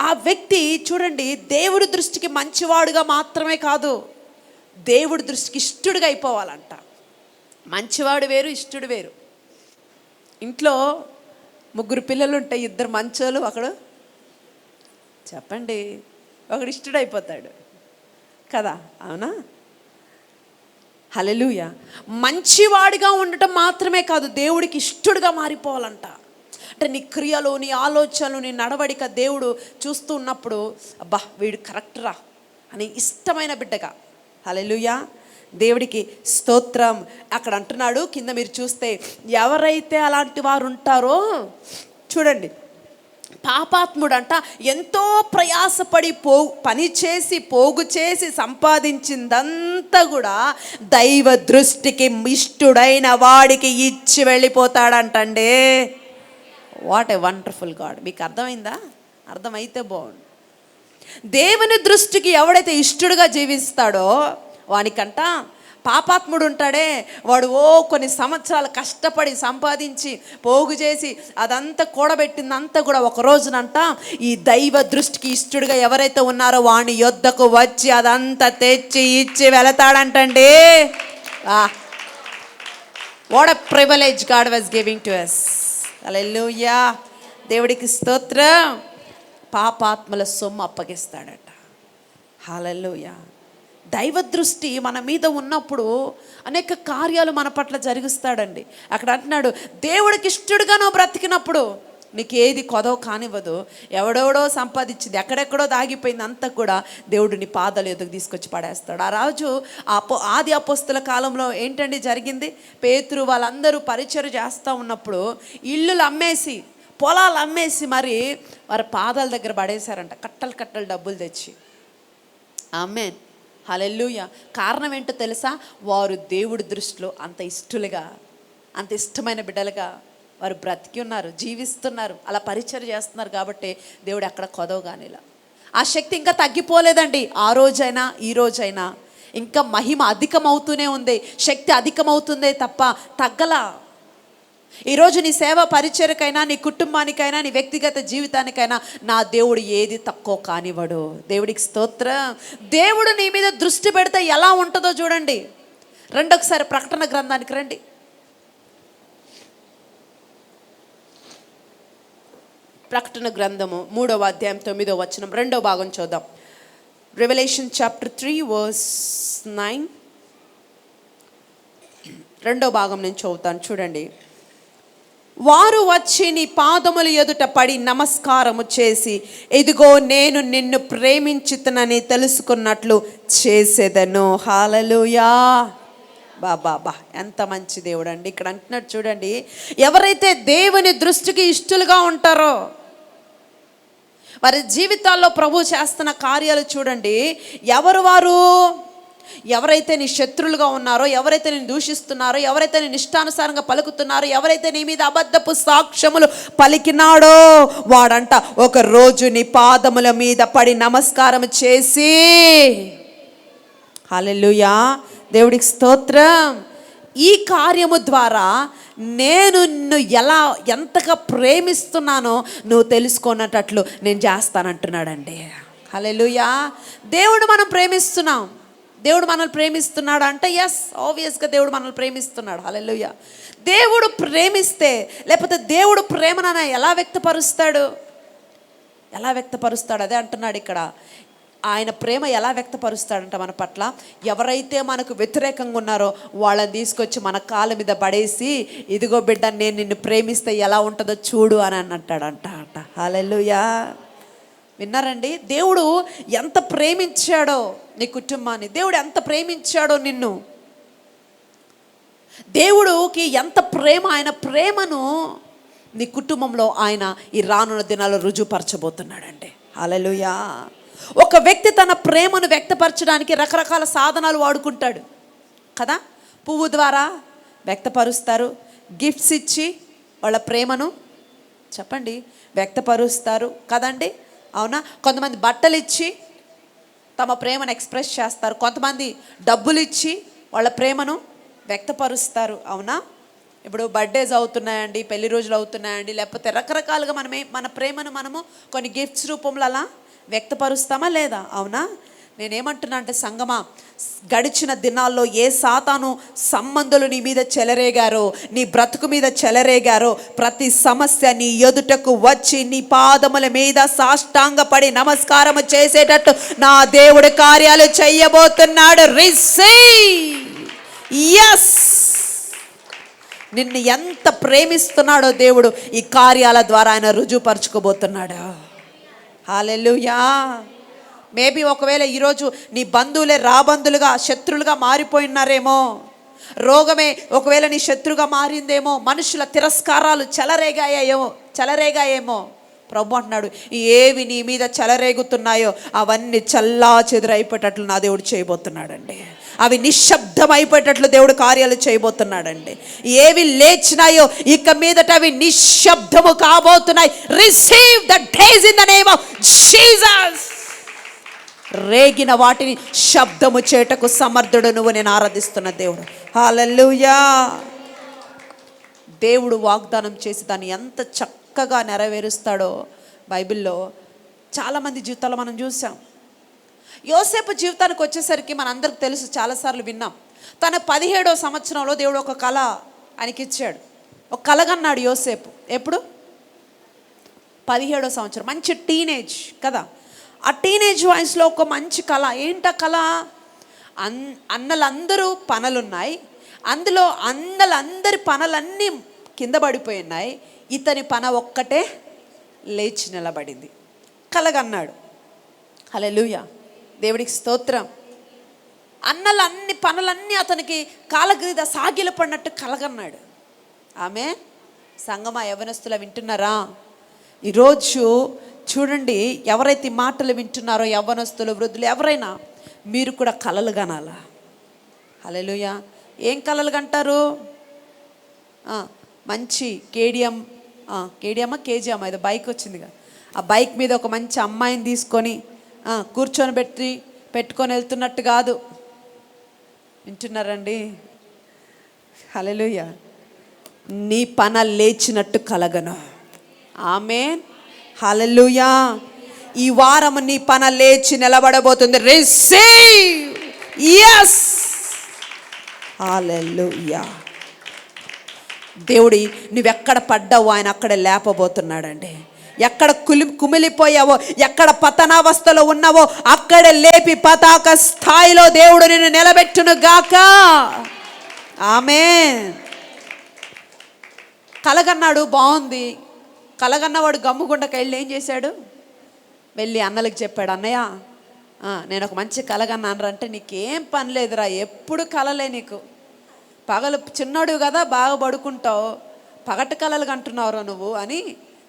ఆ వ్యక్తి చూడండి, దేవుడి దృష్టికి మంచివాడుగా మాత్రమే కాదు, దేవుడి దృష్టికి ఇష్టడుగా అయిపోవాలంట. మంచివాడు వేరు, ఇష్టడు వేరు. ఇంట్లో 3 పిల్లలు ఉంటాయి, 2 మంచోళ్ళు, ఒకడు చెప్పండి, ఒకడు ఇష్టడు అయిపోతాడు కదా, అవునా? హల్లెలూయా. మంచివాడిగా ఉండటం మాత్రమే కాదు, దేవుడికి ఇష్టడుగా మారిపోవాలంట. అంటే నీ క్రియలు, నీ ఆలోచనలు, నీ నడవడిక దేవుడు చూస్తూ ఉన్నప్పుడు అబ్బా వీడు కరెక్ట్రా అని ఇష్టమైన బిడ్డగా. హల్లెలూయా, దేవుడికి స్తోత్రం. అక్కడ అంటున్నాడు కింద మీరు చూస్తే, ఎవరైతే అలాంటి వారు ఉంటారో చూడండి, పాపాత్ముడంట ఎంతో ప్రయాసపడి పని చేసి పోగు చేసి సంపాదించిందంతా కూడా దైవ దృష్టికి ఇష్టుడైన వాడికి ఇచ్చి వెళ్ళిపోతాడంటండి. What a wonderful God. మీకు అర్థమైందా? అర్థమైతే బాగుండు. దేవుని దృష్టికి ఎవడైతే ఇష్టడుగా జీవిస్తాడో వానికంట, పాపాత్ముడు ఉంటాడే వాడు కొన్ని సంవత్సరాలు కష్టపడి సంపాదించి పోగు చేసి అదంతా కూడబెట్టిందంతా కూడా ఒక రోజునంట ఈ దైవ దృష్టికి ఇష్టడుగా ఎవరైతే ఉన్నారో వాని యొద్దకు వచ్చి అదంతా తెచ్చి ఇచ్చి వెళతాడంటండి. What a privilege God was giving to us. Hallelujah, దేవుడికి స్తోత్రం. పాపాత్మల సొమ్ము అప్పగిస్తాడట. హల్లెలూయా. దైవ దృష్టి మన మీద ఉన్నప్పుడు అనేక కార్యాలు మన పట్ల జరిగిస్తాడండి. అక్కడ అంటున్నాడు, దేవుడికి ఇష్టడుగా నువ్వు బ్రతికినప్పుడు నీకు ఏది కొదవ కానివ్వదు. ఎవడెవడో సంపాదించింది ఎక్కడెక్కడో దాగిపోయింది అంతా కూడా దేవుడు నీ పాదాలు ఎదుగు తీసుకొచ్చి పడేస్తాడు. ఆ రాజు ఆది అపోస్తల కాలంలో ఏంటండి జరిగింది? పేతురు వాళ్ళందరూ పరిచర్య చేస్తూ ఉన్నప్పుడు ఇల్లులు అమ్మేసి పొలాలు అమ్మేసి మరి వారి పాదాల దగ్గర పడేశారంట, కట్టలు కట్టలు డబ్బులు తెచ్చి. ఆమేన్, హల్లెలూయా. కారణం ఏంటో తెలుసా? వారు దేవుడి దృష్టిలో అంత ఇష్టలుగా, అంత ఇష్టమైన బిడ్డలుగా వారు బ్రతికి ఉన్నారు, జీవిస్తున్నారు, అలా పరిచర్య చేస్తున్నారు. కాబట్టి దేవుడు అక్కడ కొదవగానేలా ఆ శక్తి ఇంకా తగ్గిపోలేదండి. ఆ రోజైనా ఈ రోజైనా ఇంకా మహిమ అధికమవుతూనే ఉంది, శక్తి అధికమవుతుందే తప్ప తగ్గలా. ఈరోజు నీ సేవ పరిచర్యకైనా, నీ కుటుంబానికైనా, నీ వ్యక్తిగత జీవితానికైనా నా దేవుడు ఏది తక్కువ కానివ్వడు. దేవుడికి స్తోత్రం. దేవుడు నీ మీద దృష్టి పెడితే ఎలా ఉంటుందో చూడండి. రెండొకసారి ప్రకటన గ్రంథానికి రండి. ప్రకటన గ్రంథము 3వ అధ్యాయం 9వ వచనం 2వ భాగం చూద్దాం. Revelation chapter 3 verse 9. 2వ భాగం నేను చదువుతాను చూడండి. వారు వచ్చి నీ పాదముల ఎదుట పడి నమస్కారము చేసి, ఇదిగో నేను నిన్ను ప్రేమించుతనని తెలుసుకున్నట్లు చేసేదను. హల్లెలూయా. బాబా ఎంత మంచి దేవుడు అండి. ఇక్కడ అంటున్నాడు చూడండి, ఎవరైతే దేవుని దృష్టికి ఇష్టలుగా ఉంటారో వారి జీవితాల్లో ప్రభు చేస్తున్న కార్యాలు చూడండి. ఎవరు వారు? ఎవరైతే నీ శత్రులుగా ఉన్నారో, ఎవరైతే నేను దూషిస్తున్నారో, ఎవరైతే నేను ఇష్టానుసారంగా పలుకుతున్నారో, ఎవరైతే నీ మీద అబద్ధపు సాక్ష్యములు పలికినాడో వాడంట ఒక రోజు నీ పాదముల మీద పడి నమస్కారం చేసి, హల్లెలూయా, దేవుడికి స్తోత్రం, ఈ కార్యము ద్వారా నేను నిన్ను ఎంతగా ప్రేమిస్తున్నానో నువ్వు తెలుసుకున్నట్లు నేను చేస్తానంటున్నాడండి. హల్లెలూయా. దేవుడు మనం ప్రేమిస్తున్నాం. దేవుడు మనల్ని ప్రేమిస్తున్నాడు అంటే ఎస్, ఆబ్వియస్గా దేవుడు మనల్ని ప్రేమిస్తున్నాడు. హల్లెలూయా. దేవుడు ప్రేమిస్తే, లేకపోతే దేవుడు ప్రేమను ఎలా వ్యక్తపరుస్తాడు? అదే అంటున్నాడు ఇక్కడ. ఆయన ప్రేమ ఎలా వ్యక్తపరుస్తాడంట మన పట్ల? ఎవరైతే మనకు వ్యతిరేకంగా ఉన్నారో వాళ్ళని తీసుకొచ్చి మన కాళ్ళ మీద పడేసి, ఇదిగో బిడ్డ నేను నిన్ను ప్రేమిస్తే ఎలా ఉంటుందో చూడు అని అంటాడంట. హల్లెలూయా. విన్నారండి? దేవుడు ఎంత ప్రేమించాడో నీ కుటుంబాన్ని, దేవుడు ఎంత ప్రేమించాడో నిన్ను, దేవుడికి ఎంత ప్రేమ, ఆయన ప్రేమను నీ కుటుంబంలో ఆయన ఈ రానున్న దినాల్లో రుజువుపరచబోతున్నాడండి. హల్లెలూయా. ఒక వ్యక్తి తన ప్రేమను వ్యక్తపరచడానికి రకరకాల సాధనాలు వాడుకుంటాడు కదా. పువ్వు ద్వారా వ్యక్తపరుస్తారు, గిఫ్ట్స్ ఇచ్చి వాళ్ళ ప్రేమను చెప్పండి వ్యక్తపరుస్తారు కదండి, అవునా? కొంతమంది బట్టలు ఇచ్చి తమ ప్రేమను ఎక్స్ప్రెస్ చేస్తారు, కొంతమంది డబ్బులు ఇచ్చి వాళ్ళ ప్రేమను వ్యక్తపరుస్తారు, అవునా? ఇప్పుడు బర్త్డేస్ అవుతున్నాయండి, పెళ్లి రోజులు అవుతున్నాయండి, లేకపోతే రకరకాలుగా మన ప్రేమను మనము కొన్ని గిఫ్ట్స్ రూపంలో అలా వ్యక్తపరుస్తామా లేదా? అవునా? నేనేమంటున్నా అంటే సంగమా, గడిచిన దినాల్లో ఏ సాతాను సంబంధులు నీ మీద చెలరేగారో, నీ బ్రతుకు మీద చెలరేగారో, ప్రతి సమస్య నీ ఎదుటకు వచ్చి నీ పాదముల మీద సాష్టాంగపడి నమస్కారం చేసేటట్టు నా దేవుడు కార్యాలు చెయ్యబోతున్నాడు. రిసీవ్ ఎస్, నిన్ను ఎంత ప్రేమిస్తున్నాడో దేవుడు ఈ కార్యాల ద్వారా ఆయన రుజువుపరచుకోబోతున్నాడు. హల్లెలూయా. మేబీ ఒకవేళ ఈరోజు నీ బంధువులే రాబంధులుగా శత్రులుగా మారిపోయినారేమో, రోగమే ఒకవేళ నీ శత్రుగా మారిందేమో, మనుషుల తిరస్కారాలు చెలరేగాయేమో. ప్రభు అంటున్నాడు, ఏవి నీ మీద చెలరేగుతున్నాయో అవన్నీ చల్లా చెదురైపోయేటట్లు నా దేవుడు చేయబోతున్నాడండి. అవి నిశ్శబ్దమైపోయేటట్లు దేవుడు కార్యాలు చేయబోతున్నాడండి. ఏవి లేచినాయో ఇక మీదట అవి నిశ్శబ్దము కాబోతున్నాయి. Receive the days in the name of Jesus. రేగిన వాటిని శబ్దము చేటకు సమర్థుడు నువ్వు. నేను ఆరాధిస్తున్న దేవుడు. హల్లెలూయా. దేవుడు వాగ్దానం చేసి దాన్ని ఎంత చక్కగా నెరవేరుస్తాడో బైబిల్లో చాలామంది జీవితాల్లో మనం చూసాం. యోసేపు జీవితానికి వచ్చేసరికి మనందరికి తెలుసు, చాలాసార్లు విన్నాం. తన 17వ సంవత్సరంలో దేవుడు ఒక కళ ఆయనకిచ్చాడు. ఒక కలగన్నాడు యోసేపు. ఎప్పుడు? 17వ సంవత్సరం. మంచి టీనేజ్ కదా. ఆ టీనేజ్ వయసులో ఒక మంచి కళ. ఏంట కళ? అన్నలందరూ పనులున్నాయి, అందులో అన్నలందరి పనులన్నీ కింద పడిపోయినాయి, ఇతని పన ఒక్కటే లేచి నిలబడింది. కలగన్నాడు. హల్లెలూయా, దేవుడికి స్తోత్రం. అన్నలన్ని పనులన్నీ అతనికి కాలగ్రీద సాగిల పడినట్టు కలగన్నాడు. ఆమె సంగమా యవ్వనస్తుల వింటున్నారా? ఈరోజు చూడండి, ఎవరైతే మాటలు వింటున్నారో యవ్వనస్తులు, వృద్ధులు, ఎవరైనా మీరు కూడా కలలు కనాలా. హల్లెలూయా. ఏం కలలు కంటారు? మంచి కేడిఎం ఏదో బైక్ వచ్చిందిగా, ఆ బైక్ మీద ఒక మంచి అమ్మాయిని తీసుకొని కూర్చొని పెట్టుకొని వెళ్తున్నట్టు కాదు. వింటున్నారండి? హల్లెలూయా. నీ పన లేచినట్టు కలగను. ఆమేన్. హల్లెలూయా. ఈ వారం నీ పన లేచి నిలబడబోతుంది. రిసీవ్. yes. హల్లెలూయా. దేవుడి నువ్వెక్కడ పడ్డావో ఆయన అక్కడ లేపబోతున్నాడండి. ఎక్కడ కుమిలిపోయావో, ఎక్కడ పతనావస్థలో ఉన్నావో అక్కడ లేపి పతాక స్థాయిలో దేవుడు నిన్ను నిలబెట్టును గాక. ఆమేన్. కలగన్నాడు, బాగుంది. కలగన్నవాడు గమ్ముగుండకి వెళ్ళి ఏం చేశాడు? వెళ్ళి అన్నలకు చెప్పాడు, అన్నయ్య నేను ఒక మంచి కలగన్నాను అంటే, నీకేం పని లేదురా, ఎప్పుడు కలలే నీకు. పగలు చిన్నోడు కదా, బాగా పడుకుంటావు, పగటి కలలు కంటున్నావురా నువ్వు అని.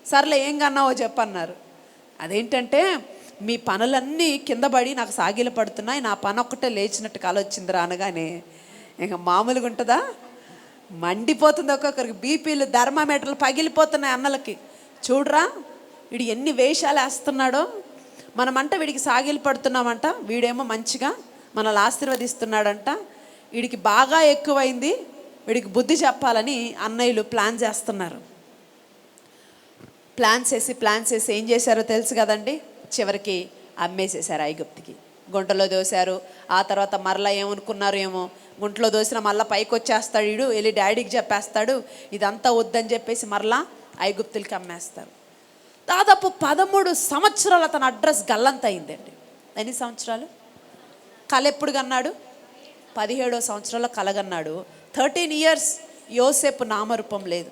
సర్లే ఏం కన్నావో చెప్పన్నారు. అదేంటంటే, మీ పనులన్నీ కింద పడి నాకు సాగిల పడుతున్నాయి, నా పని ఒక్కటే లేచినట్టు కల వచ్చిందిరా అనగానే ఇంకా మామూలుగా ఉంటుందా? మండిపోతుంది. ఒక్కొక్కరికి బీపీలు, థర్మామీటర్లు పగిలిపోతున్నాయి అన్నలకి. చూడరా వీడు ఎన్ని వేషాలు వేస్తున్నాడో. మనమంట వీడికి సాగిలు పడుతున్నామంట, వీడేమో మంచిగా మనల్ని ఆశీర్వదిస్తున్నాడంట. వీడికి బాగా ఎక్కువైంది, వీడికి బుద్ధి చెప్పాలని అన్నయ్యలు ప్లాన్ చేస్తున్నారు. ప్లాన్స్ చేసి ఏం చేశారో తెలుసు కదండి. చివరికి అమ్మేసేశారు ఐగుప్తుకి. గుంటలో దోశారు. ఆ తర్వాత మరలా ఏమనుకున్నారు ఏమో, గుంటలో దోసిన మళ్ళీ పైకి వచ్చేస్తాడు వీడు, వెళ్ళి డాడీకి చెప్పేస్తాడు, ఇదంతా వద్దని చెప్పేసి మరలా ఐగుప్తులకి అమ్మేస్తారు. దాదాపు 13 సంవత్సరాలు అతని అడ్రస్ గల్లంత అయిందండి. ఎన్ని సంవత్సరాలు? కళ ఎప్పుడు కన్నాడు? 17వ సంవత్సరంలో కలగన్నాడు. 13 years యోసేపు నామరూపం లేదు.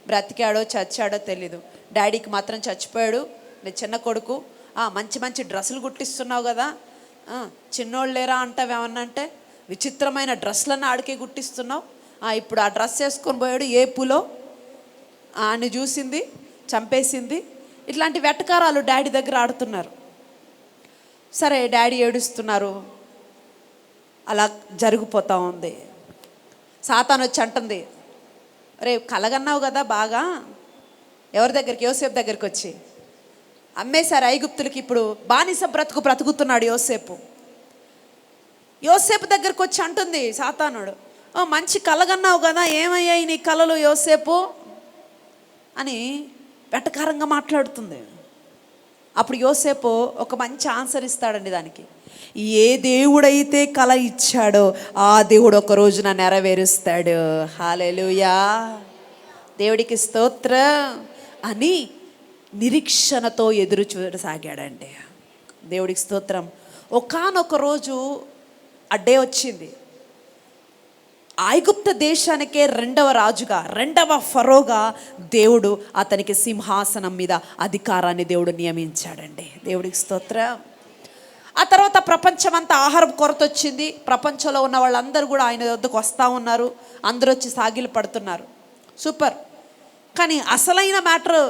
బ్రతికాడో చచ్చాడో తెలీదు. డాడీకి మాత్రం చచ్చిపోయాడు, నీ చిన్న కొడుకు, మంచి మంచి డ్రెస్సులు కుట్టిస్తున్నావు కదా, చిన్నోళ్ళు లేరా అంటావేమన్నా అంటే, విచిత్రమైన డ్రెస్సులన్నీ ఆడికే కుట్టిస్తున్నావు, ఇప్పుడు ఆ డ్రెస్ వేసుకొని పోయాడు, ఏపులో అని చూసింది, చంపేసింది. ఇట్లాంటి వెటకారాలు డాడీ దగ్గర ఆడుతున్నారు. సరే డాడీ ఏడుస్తున్నారు, అలా జరిగిపోతూ ఉంది. సాతాను వచ్చి అంటుంది, రే కలగన్నావు కదా బాగా, ఎవరి దగ్గరికి? యోసేపు దగ్గరికి వచ్చి అమ్మేశారు ఐగుప్తులకి. ఇప్పుడు బానిస బ్రతుకుతున్నాడు యోసేపు. యోసేపు దగ్గరికి వచ్చి అంటుంది సాతానుడు, మంచి కలగన్నావు కదా, ఏమయ్యాయి నీ కలలు యోసేపు అని వెటకారంగా మాట్లాడుతుంది. అప్పుడు యోసేపు ఒక మంచి ఆన్సర్ ఇస్తాడండి దానికి. ఏ దేవుడైతే కల ఇచ్చాడో ఆ దేవుడు ఒక రోజున నెరవేరుస్తాడు. హల్లెలూయా, దేవుడికి స్తోత్రం అని నిరీక్షణతో ఎదురు చూడసాగాడండి. దేవుడికి స్తోత్రం. ఒకానొక రోజు ఆ డే వచ్చింది. ఐగుప్తు దేశానికే రెండవ రాజుగా, రెండవ ఫరోగా దేవుడు అతనికి సింహాసనం మీద అధికారాన్ని దేవుడు నియమించాడండి. దేవుడికి స్తోత్రం. ఆ తర్వాత ప్రపంచమంతా ఆహారం కొరత వచ్చింది. ప్రపంచంలో ఉన్న వాళ్ళందరూ కూడా ఆయన వద్దకు వస్తూ ఉన్నారు. అందరూ వచ్చి సాగిలు పడుతున్నారు. సూపర్. కానీ అసలైన మ్యాటర్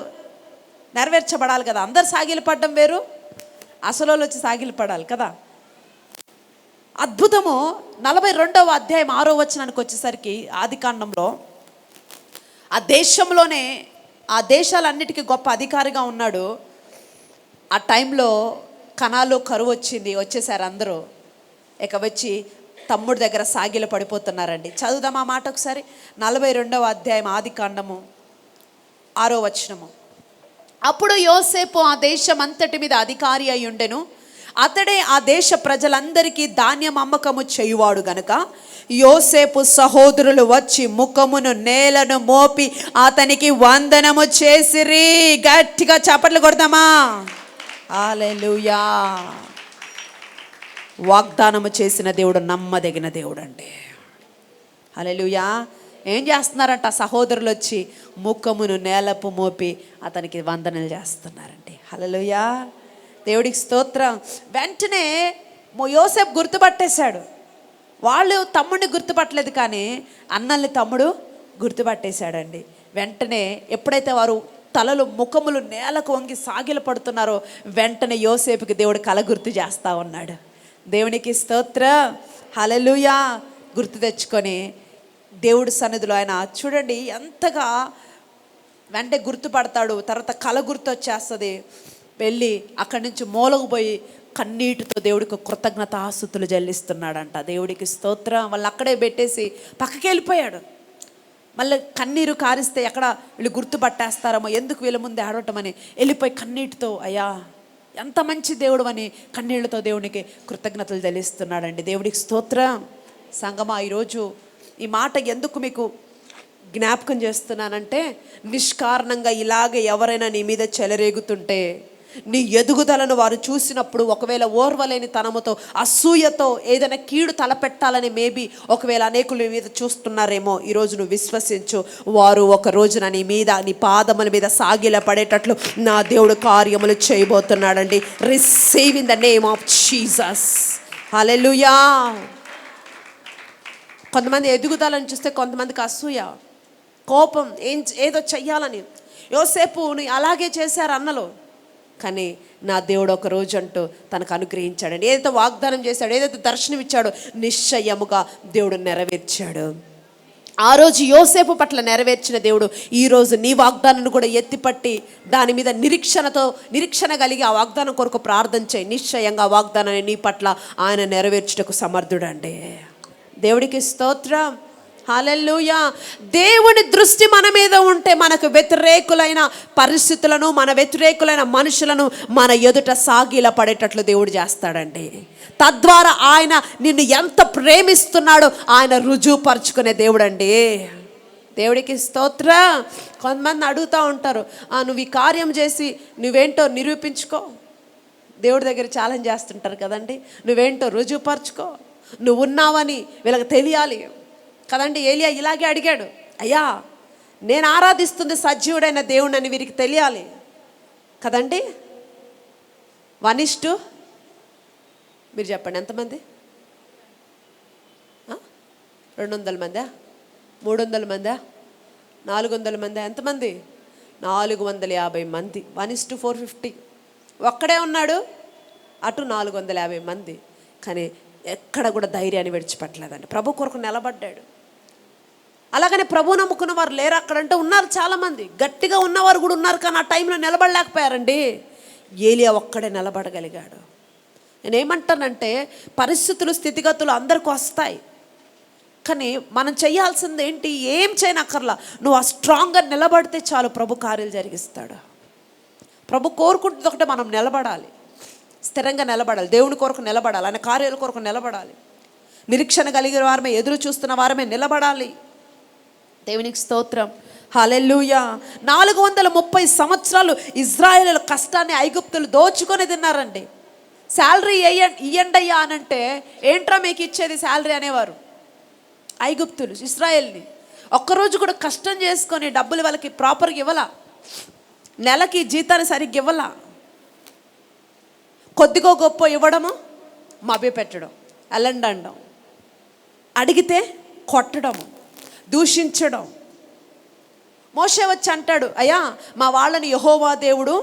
నెరవేర్చబడాలి కదా. అందరు సాగిలు పడడం వేరు, అసలు వచ్చి సాగిలు పడాలి కదా. అద్భుతము 42వ అధ్యాయం 6వ వచనానికి వచ్చేసరికి ఆదికాండంలో ఆ దేశంలోనే, ఆ దేశాలన్నిటికీ గొప్ప అధికారిగా ఉన్నాడు. ఆ టైంలో కణాలు కరువు వచ్చింది. వచ్చేసారు అందరూ. ఇక వచ్చి తమ్ముడి దగ్గర సాగిలు పడిపోతున్నారండి. చదువుదాం ఆ మాట ఒకసారి. 42వ అధ్యాయం ఆదికాండము 6వ వచనము. అప్పుడు యోసేపు ఆ దేశం అంతటి మీద అధికారి అయి ఉండెను. అతడే ఆ దేశ ప్రజలందరికీ ధాన్యం అమ్మకము చేయువాడు గనుక యోసేపు సహోదరులు వచ్చి ముఖమును నేలను మోపి అతనికి వందనము చేసిరి. గట్టిగా చప్పట్లు కొడదామా? హల్లెలూయా. వాగ్దానము చేసిన దేవుడు నమ్మదగిన దేవుడు అండి. హల్లెలూయా. ఏం చేస్తున్నారంట? సహోదరులు వచ్చి ముఖమును నేలపు మోపి అతనికి వందనలు చేస్తున్నారండి. హల్లెలూయా. దేవుడికి స్తోత్రం. వెంటనే యోసేపు గుర్తుపట్టేశాడు. వాళ్ళు తమ్ముడిని గుర్తుపట్టలేదు, కానీ అన్నల్ని తమ్ముడు గుర్తుపట్టేశాడండి. వెంటనే ఎప్పుడైతే వారు తలలు ముఖములు నేలకు వంగి సాగిలు పడుతున్నారో వెంటనే యోసేపుకి దేవుడు కల గుర్తు చేస్తూ ఉన్నాడు. దేవునికి స్తోత్రం. హల్లెలూయా. గుర్తు తెచ్చుకొని దేవుడి సన్నిధిలో ఆయన చూడండి ఎంతగా వెంటనే గుర్తుపడతాడు. తర్వాత కల గుర్తు వచ్చేస్తుంది. వెళ్ళి అక్కడి నుంచి మూలకు పోయి కన్నీటితో దేవుడికి కృతజ్ఞతాస్తుతులు చెల్లిస్తున్నాడంట. దేవుడికి స్తోత్రం. వాళ్ళు అక్కడే పెట్టేసి పక్కకి వెళ్ళిపోయాడు. మళ్ళీ కన్నీరు కారిస్తే ఎక్కడ వీళ్ళు గుర్తుపట్టేస్తారేమో, ఎందుకు వీళ్ళ ముందే ఆడటమని వెళ్ళిపోయి కన్నీటితో అయ్యా ఎంత మంచి దేవుడు అని కన్నీళ్లతో దేవునికి కృతజ్ఞతలు చెల్లిస్తున్నాడండి. దేవుడికి స్తోత్రం. సంగమా, ఈరోజు ఈ మాట ఎందుకు మీకు జ్ఞాపకం చేస్తున్నానంటే, నిష్కారణంగా ఇలాగే ఎవరైనా నీ మీద చెలరేగుతుంటే, నీ ఎదుగుదలను వారు చూసినప్పుడు ఒకవేళ ఓర్వలేని తనముతో అసూయతో ఏదైనా కీడు తలపెట్టాలని మేబీ ఒకవేళ అనేకుల మీద చూస్తున్నారేమో, ఈరోజు నువ్వు విశ్వసించు, వారు ఒక రోజున నీ మీద, నీ పాదముల మీద సాగిల పడేటట్లు నా దేవుడు కార్యములు చేయబోతున్నాడండి. Receive in the name of Jesus. Hallelujah. కొంతమంది ఎదుగుదలని చూస్తే కొంతమందికి అసూయ, కోపం, ఏదో చెయ్యాలని. యోసేపుని అలాగే చేశారు అన్నలు. కానీ నా దేవుడు ఒక రోజు అంటూ తనకు అనుగ్రహించాడండి. ఏదైతే వాగ్దానం చేశాడు, ఏదైతే దర్శనం ఇచ్చాడో నిశ్చయముగా దేవుడు నెరవేర్చాడు. ఆ రోజు యోసేపు పట్ల నెరవేర్చిన దేవుడు ఈరోజు నీ వాగ్దానాన్ని కూడా ఎత్తిపట్టి దాని మీద నిరీక్షణ కలిగి ఆ వాగ్దానం కొరకు ప్రార్థన చేయి. నిశ్చయంగా ఆ వాగ్దానాన్ని నీ పట్ల ఆయన నెరవేర్చుటకు సమర్థుడండి. దేవుడికి స్తోత్రం. హల్లెలూయా. దేవుని దృష్టి మన మీద ఉంటే మనకు వ్యతిరేకులైన పరిస్థితులను, మన వ్యతిరేకులైన మనుషులను మన ఎదుట సాగిల పడేటట్లు దేవుడు చేస్తాడండి. తద్వారా ఆయన నిన్ను ఎంత ప్రేమిస్తున్నాడో ఆయన రుజువుపరుచుకునే దేవుడు అండి. దేవుడికి స్తోత్రం. కొంతమంది అడుగుతూ ఉంటారు, నువ్వు ఈ కార్యం చేసి నువ్వేంటో నిరూపించుకో. దేవుడి దగ్గర ఛాలెంజ్ చేస్తుంటారు కదండి, నువ్వేంటో రుజువుపరుచుకో, నువ్వు ఉన్నావని వీళ్ళకి తెలియాలి కదండి. ఏలియా ఇలాగే అడిగాడు, అయ్యా నేను ఆరాధిస్తుంది సజీవుడైన దేవుడు అని వీరికి తెలియాలి కదండి. 1:2 మీరు చెప్పండి, ఎంతమంది? 200 మందా? 300 మందా? 400 మందా? ఎంతమంది? 450 మంది. 1:450. ఒక్కడే ఉన్నాడు, అటు 450 మంది. కానీ ఎక్కడ కూడా ధైర్యాన్ని విడిచిపెట్టలేదండి. ప్రభు కొరకు నిలబడ్డాడు. అలాగని ప్రభు నమ్ముకున్న వారు లేరు అక్కడంటే, ఉన్నారు చాలామంది. గట్టిగా ఉన్నవారు కూడా ఉన్నారు, కానీ ఆ టైంలో నిలబడలేకపోయారండి. ఏలియా ఒక్కడే నిలబడగలిగాడు. నేనేమంటానంటే, పరిస్థితులు, స్థితిగతులు అందరికీ వస్తాయి, కానీ మనం చేయాల్సింది ఏంటి? ఏం చేయనక్కర్లా, నువ్వు ఆ స్ట్రాంగ్గా నిలబడితే చాలు, ప్రభు కార్యాలు జరిగిస్తాడు. ప్రభు కోరుకుంటుంది ఒకటే, మనం నిలబడాలి, స్థిరంగా నిలబడాలి, దేవుని కొరకు నిలబడాలి, ఆయన కార్యాల కొరకు నిలబడాలి, నిరీక్షణ కలిగిన వారమే, ఎదురు చూస్తున్న వారమే నిలబడాలి. దేవునికి స్తోత్రం. హల్లెలూయా. 430 సంవత్సరాలు ఇజ్రాయేలు కష్టాన్ని ఐగుప్తులు దోచుకొని తిన్నారండి. శాలరీ ఇయ్యండి అయ్యా అనంటే, ఏంట్రా మీకు ఇచ్చేది శాలరీ అనేవారు. ఐగుప్తులు ఇశ్రాయేల్ని ఒక్కరోజు కూడా కష్టం చేసుకొని డబ్బులు వాళ్ళకి ప్రాపర్గా ఇవ్వాల, నెలకి జీతాన్ని సరిగ్గా ఇవ్వాల, కొద్దిగో గొప్ప ఇవ్వడము, మభ్య పెట్టడం, ఎల్లండి అనడం, అడిగితే కొట్టడము, దూషించడం. మోషే వచ్చి అంటాడు, అయ్యా మా వాళ్ళని యెహోవా దేవుడు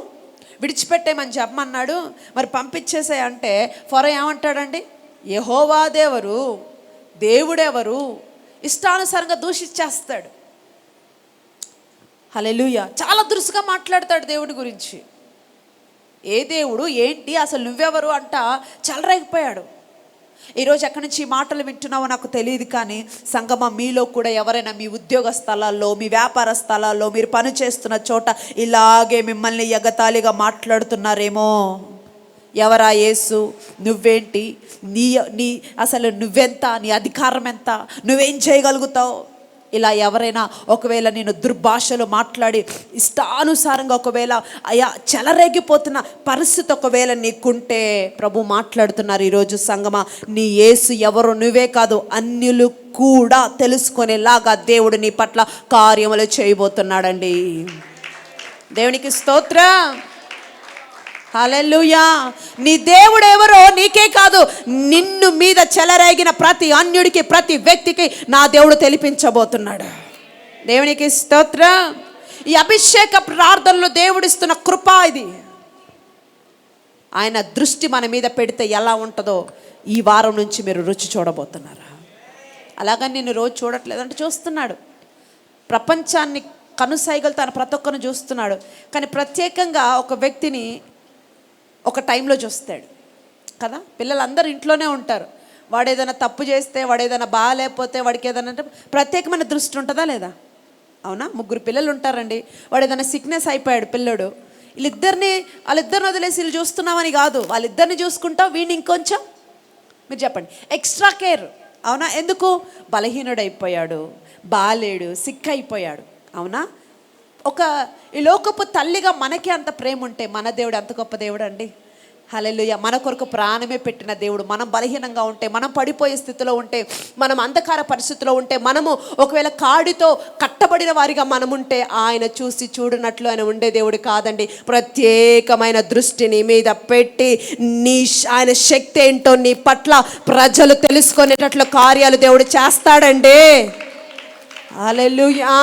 విడిచిపెట్టేమని చెప్పమన్నాడు, మరి పంపించేసే అంటే ఫరో ఏమంటాడండి, యెహోవా దేవుడెవరు ఇష్టానుసారంగా దూషించేస్తాడు. హల్లెలూయా. చాలా దురుసుగా మాట్లాడతాడు దేవుడి గురించి. ఏ దేవుడు ఏంటి అసలు నువ్వెవరు అంట చెలరేగిపోయాడు. ఈరోజు ఎక్కడి నుంచి ఈ మాటలు వింటున్నావో నాకు తెలియదు, కానీ సంగమం మీలో కూడా ఎవరైనా మీ ఉద్యోగ స్థలాల్లో, మీ వ్యాపార స్థలాల్లో, మీరు పని చేస్తున్న చోట ఇలాగే మిమ్మల్ని ఎగతాళిగా మాట్లాడుతున్నారేమో. ఎవరా యేసు, నువ్వేంటి, నీ అసలు నువ్వెంత, నీ అధికారం ఎంత, నువ్వేం చేయగలుగుతావు, ఇలా ఎవరైనా ఒకవేళ నేను దుర్భాషలు మాట్లాడి ఇష్టానుసారంగా ఒకవేళ అయా చెలరేగిపోతున్న పరిస్థితి ఒకవేళ నీకుంటే ప్రభు మాట్లాడుతున్నారు ఈరోజు, సంగమా నీ యేసు ఎవరు నువ్వే కాదు అన్యులు కూడా తెలుసుకునేలాగా దేవుడు నీ పట్ల కార్యములు చేయబోతున్నాడండి. దేవునికి స్తోత్రం. హల్లెలూయా. నీ దేవుడు ఎవరో నీకే కాదు, నిన్ను మీద చెలరేగిన ప్రతి అన్యుడికి, ప్రతి వ్యక్తికి నా దేవుడు తెలిపించబోతున్నాడు. దేవునికి స్తోత్రం. ఈ అభిషేక ప్రార్థనలో దేవుడిస్తున్న కృప ఇది. ఆయన దృష్టి మన మీద పెడితే ఎలా ఉంటుందో ఈ వారం నుంచి మీరు రుచి చూడబోతున్నారు. అలాగని నేను రోజు చూడట్లేదంటే చూస్తున్నాడు. ప్రపంచాన్ని కనుసైగలు తన ప్రతి ఒక్కరిని చూస్తున్నాడు, కానీ ప్రత్యేకంగా ఒక వ్యక్తిని ఒక టైంలో చూస్తాడు కదా. పిల్లలందరూ ఇంట్లోనే ఉంటారు. వాడు ఏదైనా తప్పు చేస్తే, వాడు ఏదైనా బాగాలేకపోతే, వాడికి ఏదైనా అంటే ప్రత్యేకమైన దృష్టి ఉంటుందా లేదా? అవునా? 3 పిల్లలు ఉంటారండి. వాడు ఏదైనా సిక్నెస్ అయిపోయాడు పిల్లడు, వాళ్ళిద్దరిని వదిలేసి వీళ్ళు చూస్తున్నామని కాదు, వాళ్ళిద్దరిని చూసుకుంటా వీడిని ఇంకొంచెం మీరు చెప్పండి ఎక్స్ట్రా కేర్. అవునా? ఎందుకు? బలహీనుడైపోయాడు, బాలేడు, సిక్ అయిపోయాడు. అవునా? ఈ లోకపు తల్లిగా మనకి అంత ప్రేమ ఉంటే మన దేవుడు అంత గొప్ప దేవుడు అండి. హల్లెలూయా. మన కొరకు ప్రాణమే పెట్టిన దేవుడు. మనం బలహీనంగా ఉంటే, మనం పడిపోయే స్థితిలో ఉంటే, మనం అంధకార పరిస్థితిలో ఉంటే, మనము ఒకవేళ కాడితో కట్టబడిన వారిగా మనముంటే ఆయన చూసి చూడనట్లు ఆయన ఉండే దేవుడు కాదండి. ప్రత్యేకమైన దృష్టిని మీద పెట్టి ఆయన శక్తి ఏంటో నీ పట్ల ప్రజలు తెలుసుకునేటట్లు కార్యాలు దేవుడు చేస్తాడండి. హల్లెలూయా.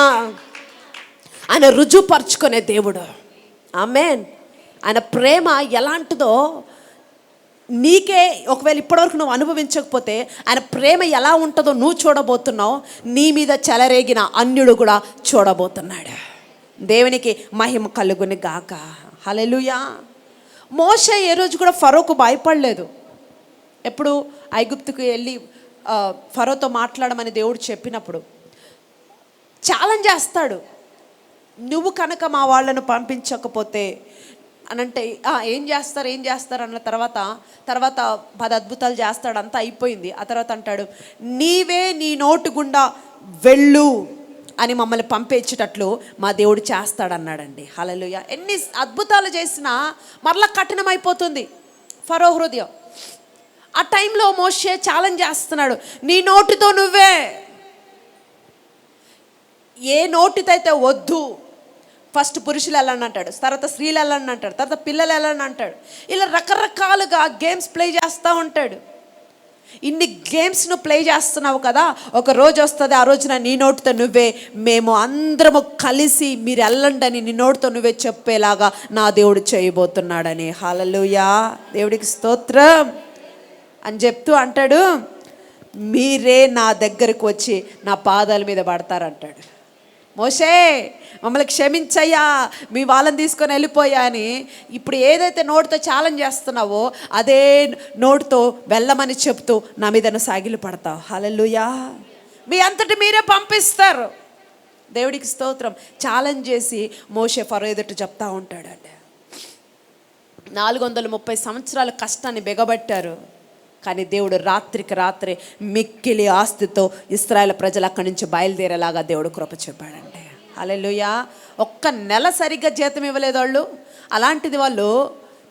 ఆయన రుజువుపరుచుకునే దేవుడు. ఆమేన్. ఆయన ప్రేమ ఎలాంటిదో నీకే ఒకవేళ ఇప్పటివరకు నువ్వు అనుభవించకపోతే ఆయన ప్రేమ ఎలా ఉంటుందో నువ్వు చూడబోతున్నావు. నీ మీద చెలరేగిన అన్యుడు కూడా చూడబోతున్నాడు. దేవునికి మహిమ కలుగుని గాక. హల్లెలూయా. మోషే ఏ రోజు కూడా ఫరోకు భయపడలేదు. ఎప్పుడు ఐగుప్తుకు వెళ్ళి ఫరోతో మాట్లాడమని దేవుడు చెప్పినప్పుడు ఛాలెంజ్ చేస్తాడు. నువ్వు కనుక మా వాళ్ళను పంపించకపోతే అనంటే ఏం చేస్తారు అన్న తర్వాత 10 అద్భుతాలు చేస్తాడు. అంతా అయిపోయింది. ఆ తర్వాత అంటాడు, నీవే నీ నోటు గుండా వెళ్ళు అని మమ్మల్ని పంపించేటట్లు మా దేవుడు చేస్తాడన్నాడండి. హల్లెలూయా. ఎన్ని అద్భుతాలు చేసినా మరలా కఠినమైపోతుంది ఫరో హృదయం. ఆ టైంలో మోషే ఛాలెంజ్ చేస్తున్నాడు, నీ నోటితో నువ్వే, ఏ నోటితో అయితే వద్దు, ఫస్ట్ పురుషులు వెళ్ళండి అంటాడు, తర్వాత స్త్రీలు వెళ్ళండి అంటాడు, తర్వాత పిల్లలు వెళ్ళండి అంటాడు. ఇలా రకరకాలుగా గేమ్స్ ప్లే చేస్తూ ఉంటాడు. ఇన్ని గేమ్స్ను ప్లే చేస్తున్నావు కదా, ఒక రోజు వస్తుంది, ఆ రోజున నీ నోటితో నువ్వే, మేము అందరము కలిసి మీరు వెళ్ళండి అని నీ నోటితో నువ్వే చెప్పేలాగా నా దేవుడు చేయబోతున్నాడని. హల్లెలూయా. దేవుడికి స్తోత్రం అని చెప్తూ అంటాడు, మీరే నా దగ్గరకు వచ్చి నా పాదాల మీద పడతారంటాడు. మోషే మమ్మల్ని క్షమించయ్యా, మీ వాళ్ళని తీసుకొని వెళ్ళిపోయా అని ఇప్పుడు ఏదైతే నోటితో ఛాలెంజ్ చేస్తున్నావో అదే నోటితో వెళ్ళమని చెప్తూ నా మీదను సాగిలు పడతావు. హల్లెలూయా. మీ అంతటి మీరే పంపిస్తారు. దేవుడికి స్తోత్రం. ఛాలెంజ్ చేసి మోషే ఫరో ఎదుట చెప్తా ఉంటాడండి. 430 సంవత్సరాల కష్టాన్ని బిగబట్టారు, కానీ దేవుడు రాత్రికి రాత్రి మిక్కిలి ఆస్తితో ఇశ్రాయేలు ప్రజలు అక్కడి నుంచి బయలుదేరేలాగా దేవుడు కృప చెప్పాడండి. హల్లెలూయా. 1 నెల సరిగ్గా జీతం ఇవ్వలేదు వాళ్ళు. అలాంటిది వాళ్ళు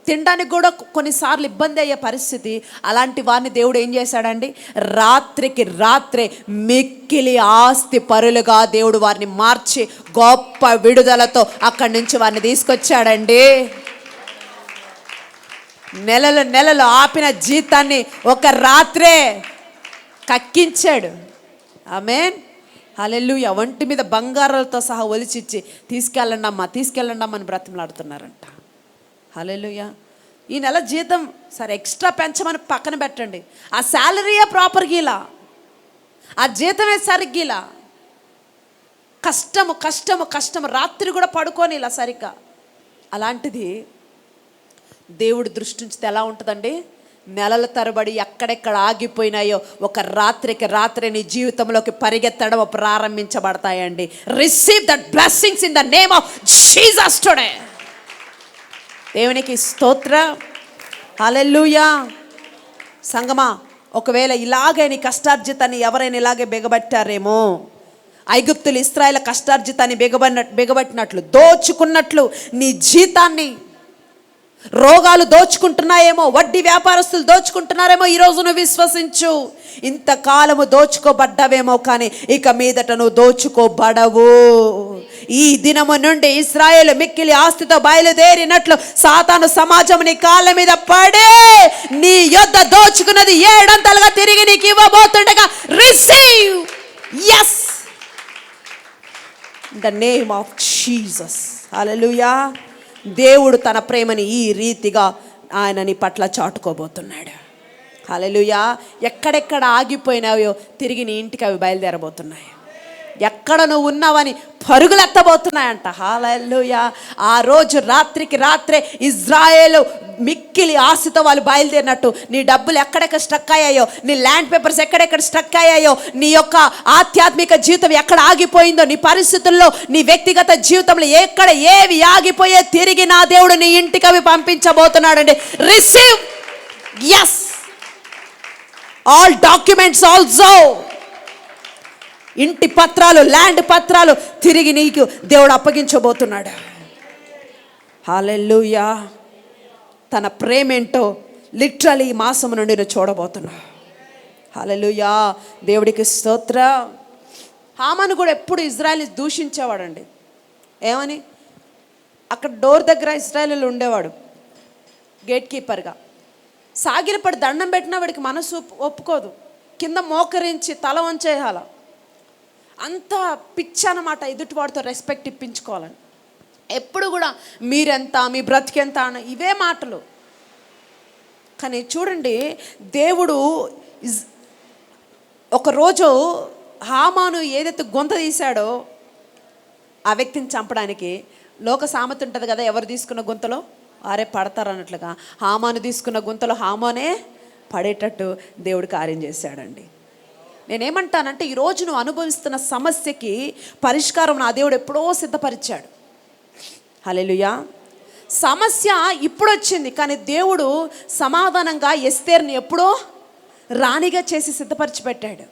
తినడానికి కూడా కొన్నిసార్లు ఇబ్బంది అయ్యే పరిస్థితి. అలాంటి వారిని దేవుడు ఏం చేశాడండి, రాత్రికి రాత్రే మిక్కిలి ఆస్తి పరులుగా దేవుడు వారిని మార్చి గొప్ప విడుదలతో అక్కడి నుంచి వారిని తీసుకొచ్చాడండి. నెలలు నెలలు ఆపిన జీతాన్ని ఒక రాత్రే కక్కించాడు. ఆమేన్, హల్లెలూయా. ఒంటి మీద బంగారాలతో సహా ఒలిచిచ్చి తీసుకెళ్ళండి అమ్మా అని బ్రతిమలాడుతున్నారంట. హల్లెలూయా. ఈ నెల జీతం సరే ఎక్స్ట్రా పెంచమని పక్కన పెట్టండి, ఆ శాలరీయే ప్రాపర్ గీలా, ఆ జీతమే సరిగ్గిలా, కష్టము కష్టము కష్టము, రాత్రి కూడా పడుకొని ఇలా సరిగ్గా. అలాంటిది దేవుడి దృష్టి నుంచి ఎలా ఉంటుందండి, నెలల తరబడి ఎక్కడెక్కడ ఆగిపోయినాయో ఒక రాత్రికి రాత్రి నీ జీవితంలోకి పరిగెత్తడం ప్రారంభించబడతాయండి. Receive that blessings in the name of Jesus today. దేవునికి స్తోత్రం, హల్లెలూయా. సంగమా, ఒకవేళ ఇలాగే నీ కష్టార్జితాన్ని ఎవరైనా ఇలాగే బిగబట్టారేమో, ఐగుప్తులు ఇశ్రాయేలు కష్టార్జితాన్ని బిగబట్టినట్లు, దోచుకున్నట్లు నీ జీతాన్ని రోగాలు దోచుకుంటున్నాయేమో, వడ్డీ వ్యాపారస్తులు దోచుకుంటున్నారేమో, ఈరోజు నువ్వు విశ్వసించు. ఇంతకాలము దోచుకోబడ్డావేమో, కానీ ఇక మీదట నువ్వు దోచుకోబడవు. ఈ దినము నుండి ఇశ్రాయేలు మిక్కిలి ఆస్తితో బయలుదేరినట్లు సాతాను సమాజం నీ కాళ్ళ మీద పడే నీ యొద్ద దోచుకున్నది 7 అంతలుగా తిరిగి నీకు ఇవ్వబోతుండగా receive. Yes, the name of Jesus. Hallelujah. దేవుడు తన ప్రేమని ఈ రీతిగా ఆయన నీ పట్ల చాటుకోబోతున్నాడు. హల్లెలూయా. ఎక్కడెక్కడ ఆగిపోయినాయో తిరిగి నీ ఇంటికి అవి బయలుదేరబోతున్నాయి. ఎక్కడ నువ్వు ఉన్నావని పరుగులెత్తబోతున్నాయంట. హల్లెలూయా. ఆ రోజు రాత్రికి రాత్రే ఇజ్రాయేలు మిక్కిలి ఆశతో వాళ్ళు బయలుదేరినట్టు నీ డబ్బులు ఎక్కడెక్కడ స్ట్రక్ అయ్యాయో, నీ ల్యాండ్ పేపర్స్ ఎక్కడెక్కడ స్ట్రక్ అయ్యాయో, నీ యొక్క ఆధ్యాత్మిక జీవితం ఎక్కడ ఆగిపోయిందో, నీ పరిస్థితుల్లో, నీ వ్యక్తిగత జీవితంలో ఎక్కడ ఏవి ఆగిపోయే తిరిగి నా దేవుడు నీ ఇంటికి అవి పంపించబోతున్నాడండి. Receive. Yes, all documents also, ఇంటి పత్రాలు, ల్యాండ్ పత్రాలు తిరిగి నీకు దేవుడు అప్పగించబోతున్నాడు. హల్లెలూయా. తన ప్రేమేంటో లిటరలీ ఈ మాసము నుండి నువ్వు చూడబోతున్నా. హల్లెలూయా. దేవుడికి స్తోత్రం. హామాను కూడా ఎప్పుడు ఇజ్రాయెల్ని దూషించేవాడండి. ఏమని, అక్కడ డోర్ దగ్గర ఇజ్రాయేలీలు ఉండేవాడు గేట్ కీపర్గా. సాగిలపడి దండం పెట్టినా వాడికి మనసు ఒప్పుకోదు, కింద మోకరించి తల వంచేయాల. అంత పిచ్చి అన్నమాట, ఎదుటివాడితో రెస్పెక్ట్ ఇప్పించుకోవాలని. ఎప్పుడు కూడా మీరెంత, మీ బ్రతికెంత అన్న ఇవే మాటలు. కానీ చూడండి, దేవుడు ఒకరోజు హామాను ఏదైతే గొంత తీశాడో ఆ వ్యక్తిని చంపడానికి, లోక సామెత ఉంటుంది కదా, ఎవరు తీసుకున్న గుంతలో వారే పడతారు అన్నట్లుగా హామాను తీసుకున్న గుంతలో హామానే పడేటట్టు దేవుడు కార్యం చేశాడండి. నేనేమంటానంటే, ఈరోజు నువ్వు అనుభవిస్తున్న సమస్యకి పరిష్కారం నా దేవుడు ఎప్పుడో సిద్ధపరిచాడు. హల్లెలూయా. సమస్య ఇప్పుడు వచ్చింది, కానీ దేవుడు సమాధానంగా ఎస్తేర్ని ఎప్పుడో రాణిగా చేసి సిద్ధపరిచి పెట్టాడు.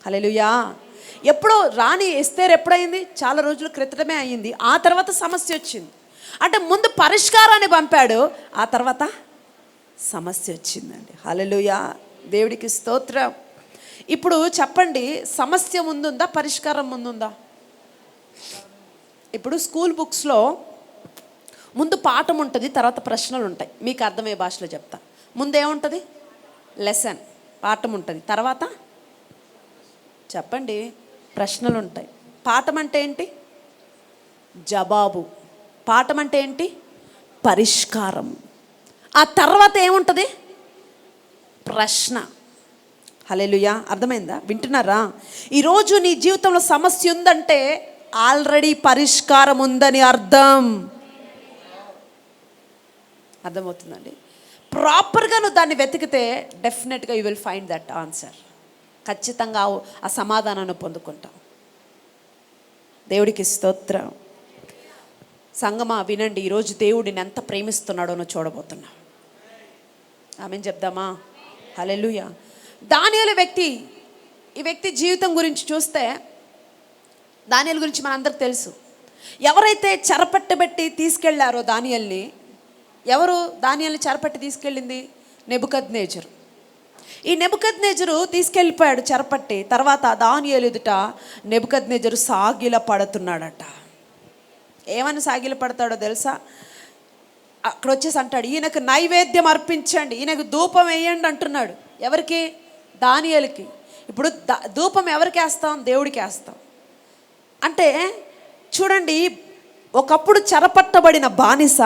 హల్లెలూయా. ఎప్పుడో రాణి ఎస్తేర్ ఎప్పుడైంది? చాలా రోజుల క్రితమే అయింది. ఆ తర్వాత సమస్య వచ్చింది. అంటే ముందు పరిష్కారాన్ని పంపాడు, ఆ తర్వాత సమస్య వచ్చిందండి. హల్లెలూయా. దేవుడికి స్తోత్రం. ఇప్పుడు చెప్పండి, సమస్య ముందుందా, పరిష్కారం ముందుందా? ఇప్పుడు స్కూల్ బుక్స్లో ముందు పాఠం ఉంటుంది, తర్వాత ప్రశ్నలు ఉంటాయి. మీకు అర్థమయ్యే భాషలో చెప్తా. ముందేముంటుంది? లెసన్, పాఠం ఉంటుంది. తర్వాత చెప్పండి, ప్రశ్నలు ఉంటాయి. పాఠం అంటే ఏంటి? జవాబు. పాఠం అంటే ఏంటి? పరిష్కారం. ఆ తర్వాత ఏముంటుంది? ప్రశ్న. హల్లెలూయా. అర్థమైందా? వింటున్నారా? ఈరోజు నీ జీవితంలో సమస్య ఉందంటే ఆల్రెడీ పరిష్కారం ఉందని అర్థం. అర్థమవుతుందండి? ప్రాపర్గా నువ్వు దాన్ని వెతికితే డెఫినెట్గా you will find that answer. ఖచ్చితంగా ఆ సమాధానాన్ని పొందుకుంటావు. దేవుడికి స్తోత్రం. సంగమా వినండి, ఈరోజు దేవుడిని ఎంత ప్రేమిస్తున్నాడో నువ్వు చూడబోతున్నావు. ఆమెను చెప్దామా? హల్లెలూయా. దానియేలు వ్యక్తి, ఈ వ్యక్తి జీవితం గురించి చూస్తే దానియేలు గురించి మనందరికి తెలుసు. ఎవరైతే చెరపట్టబెట్టి తీసుకెళ్లారో దానియేలుని, ఎవరు దానియేలుని చెరపట్టి తీసుకెళ్ళింది? నెబుకద్నెజరు. ఈ నెబుకద్నెజరు తీసుకెళ్ళిపోయాడు చెరపట్టి. తర్వాత దానియేలు ఎదుట నెబుకద్నెజరు సాగిల పడుతున్నాడట. ఏమని సాగిల పడతాడో తెలుసా? అక్కడ వచ్చేసి అంటాడు, ఈయనకు నైవేద్యం అర్పించండి, ఈయనకు ధూపం వేయండి అంటున్నాడు. ఎవరికి? దానియేలుకి. ఇప్పుడు ధూపం ఎవరికి వేస్తాం? దేవుడికి వేస్తాం. అంటే చూడండి, ఒకప్పుడు చెరపట్టబడిన బానిస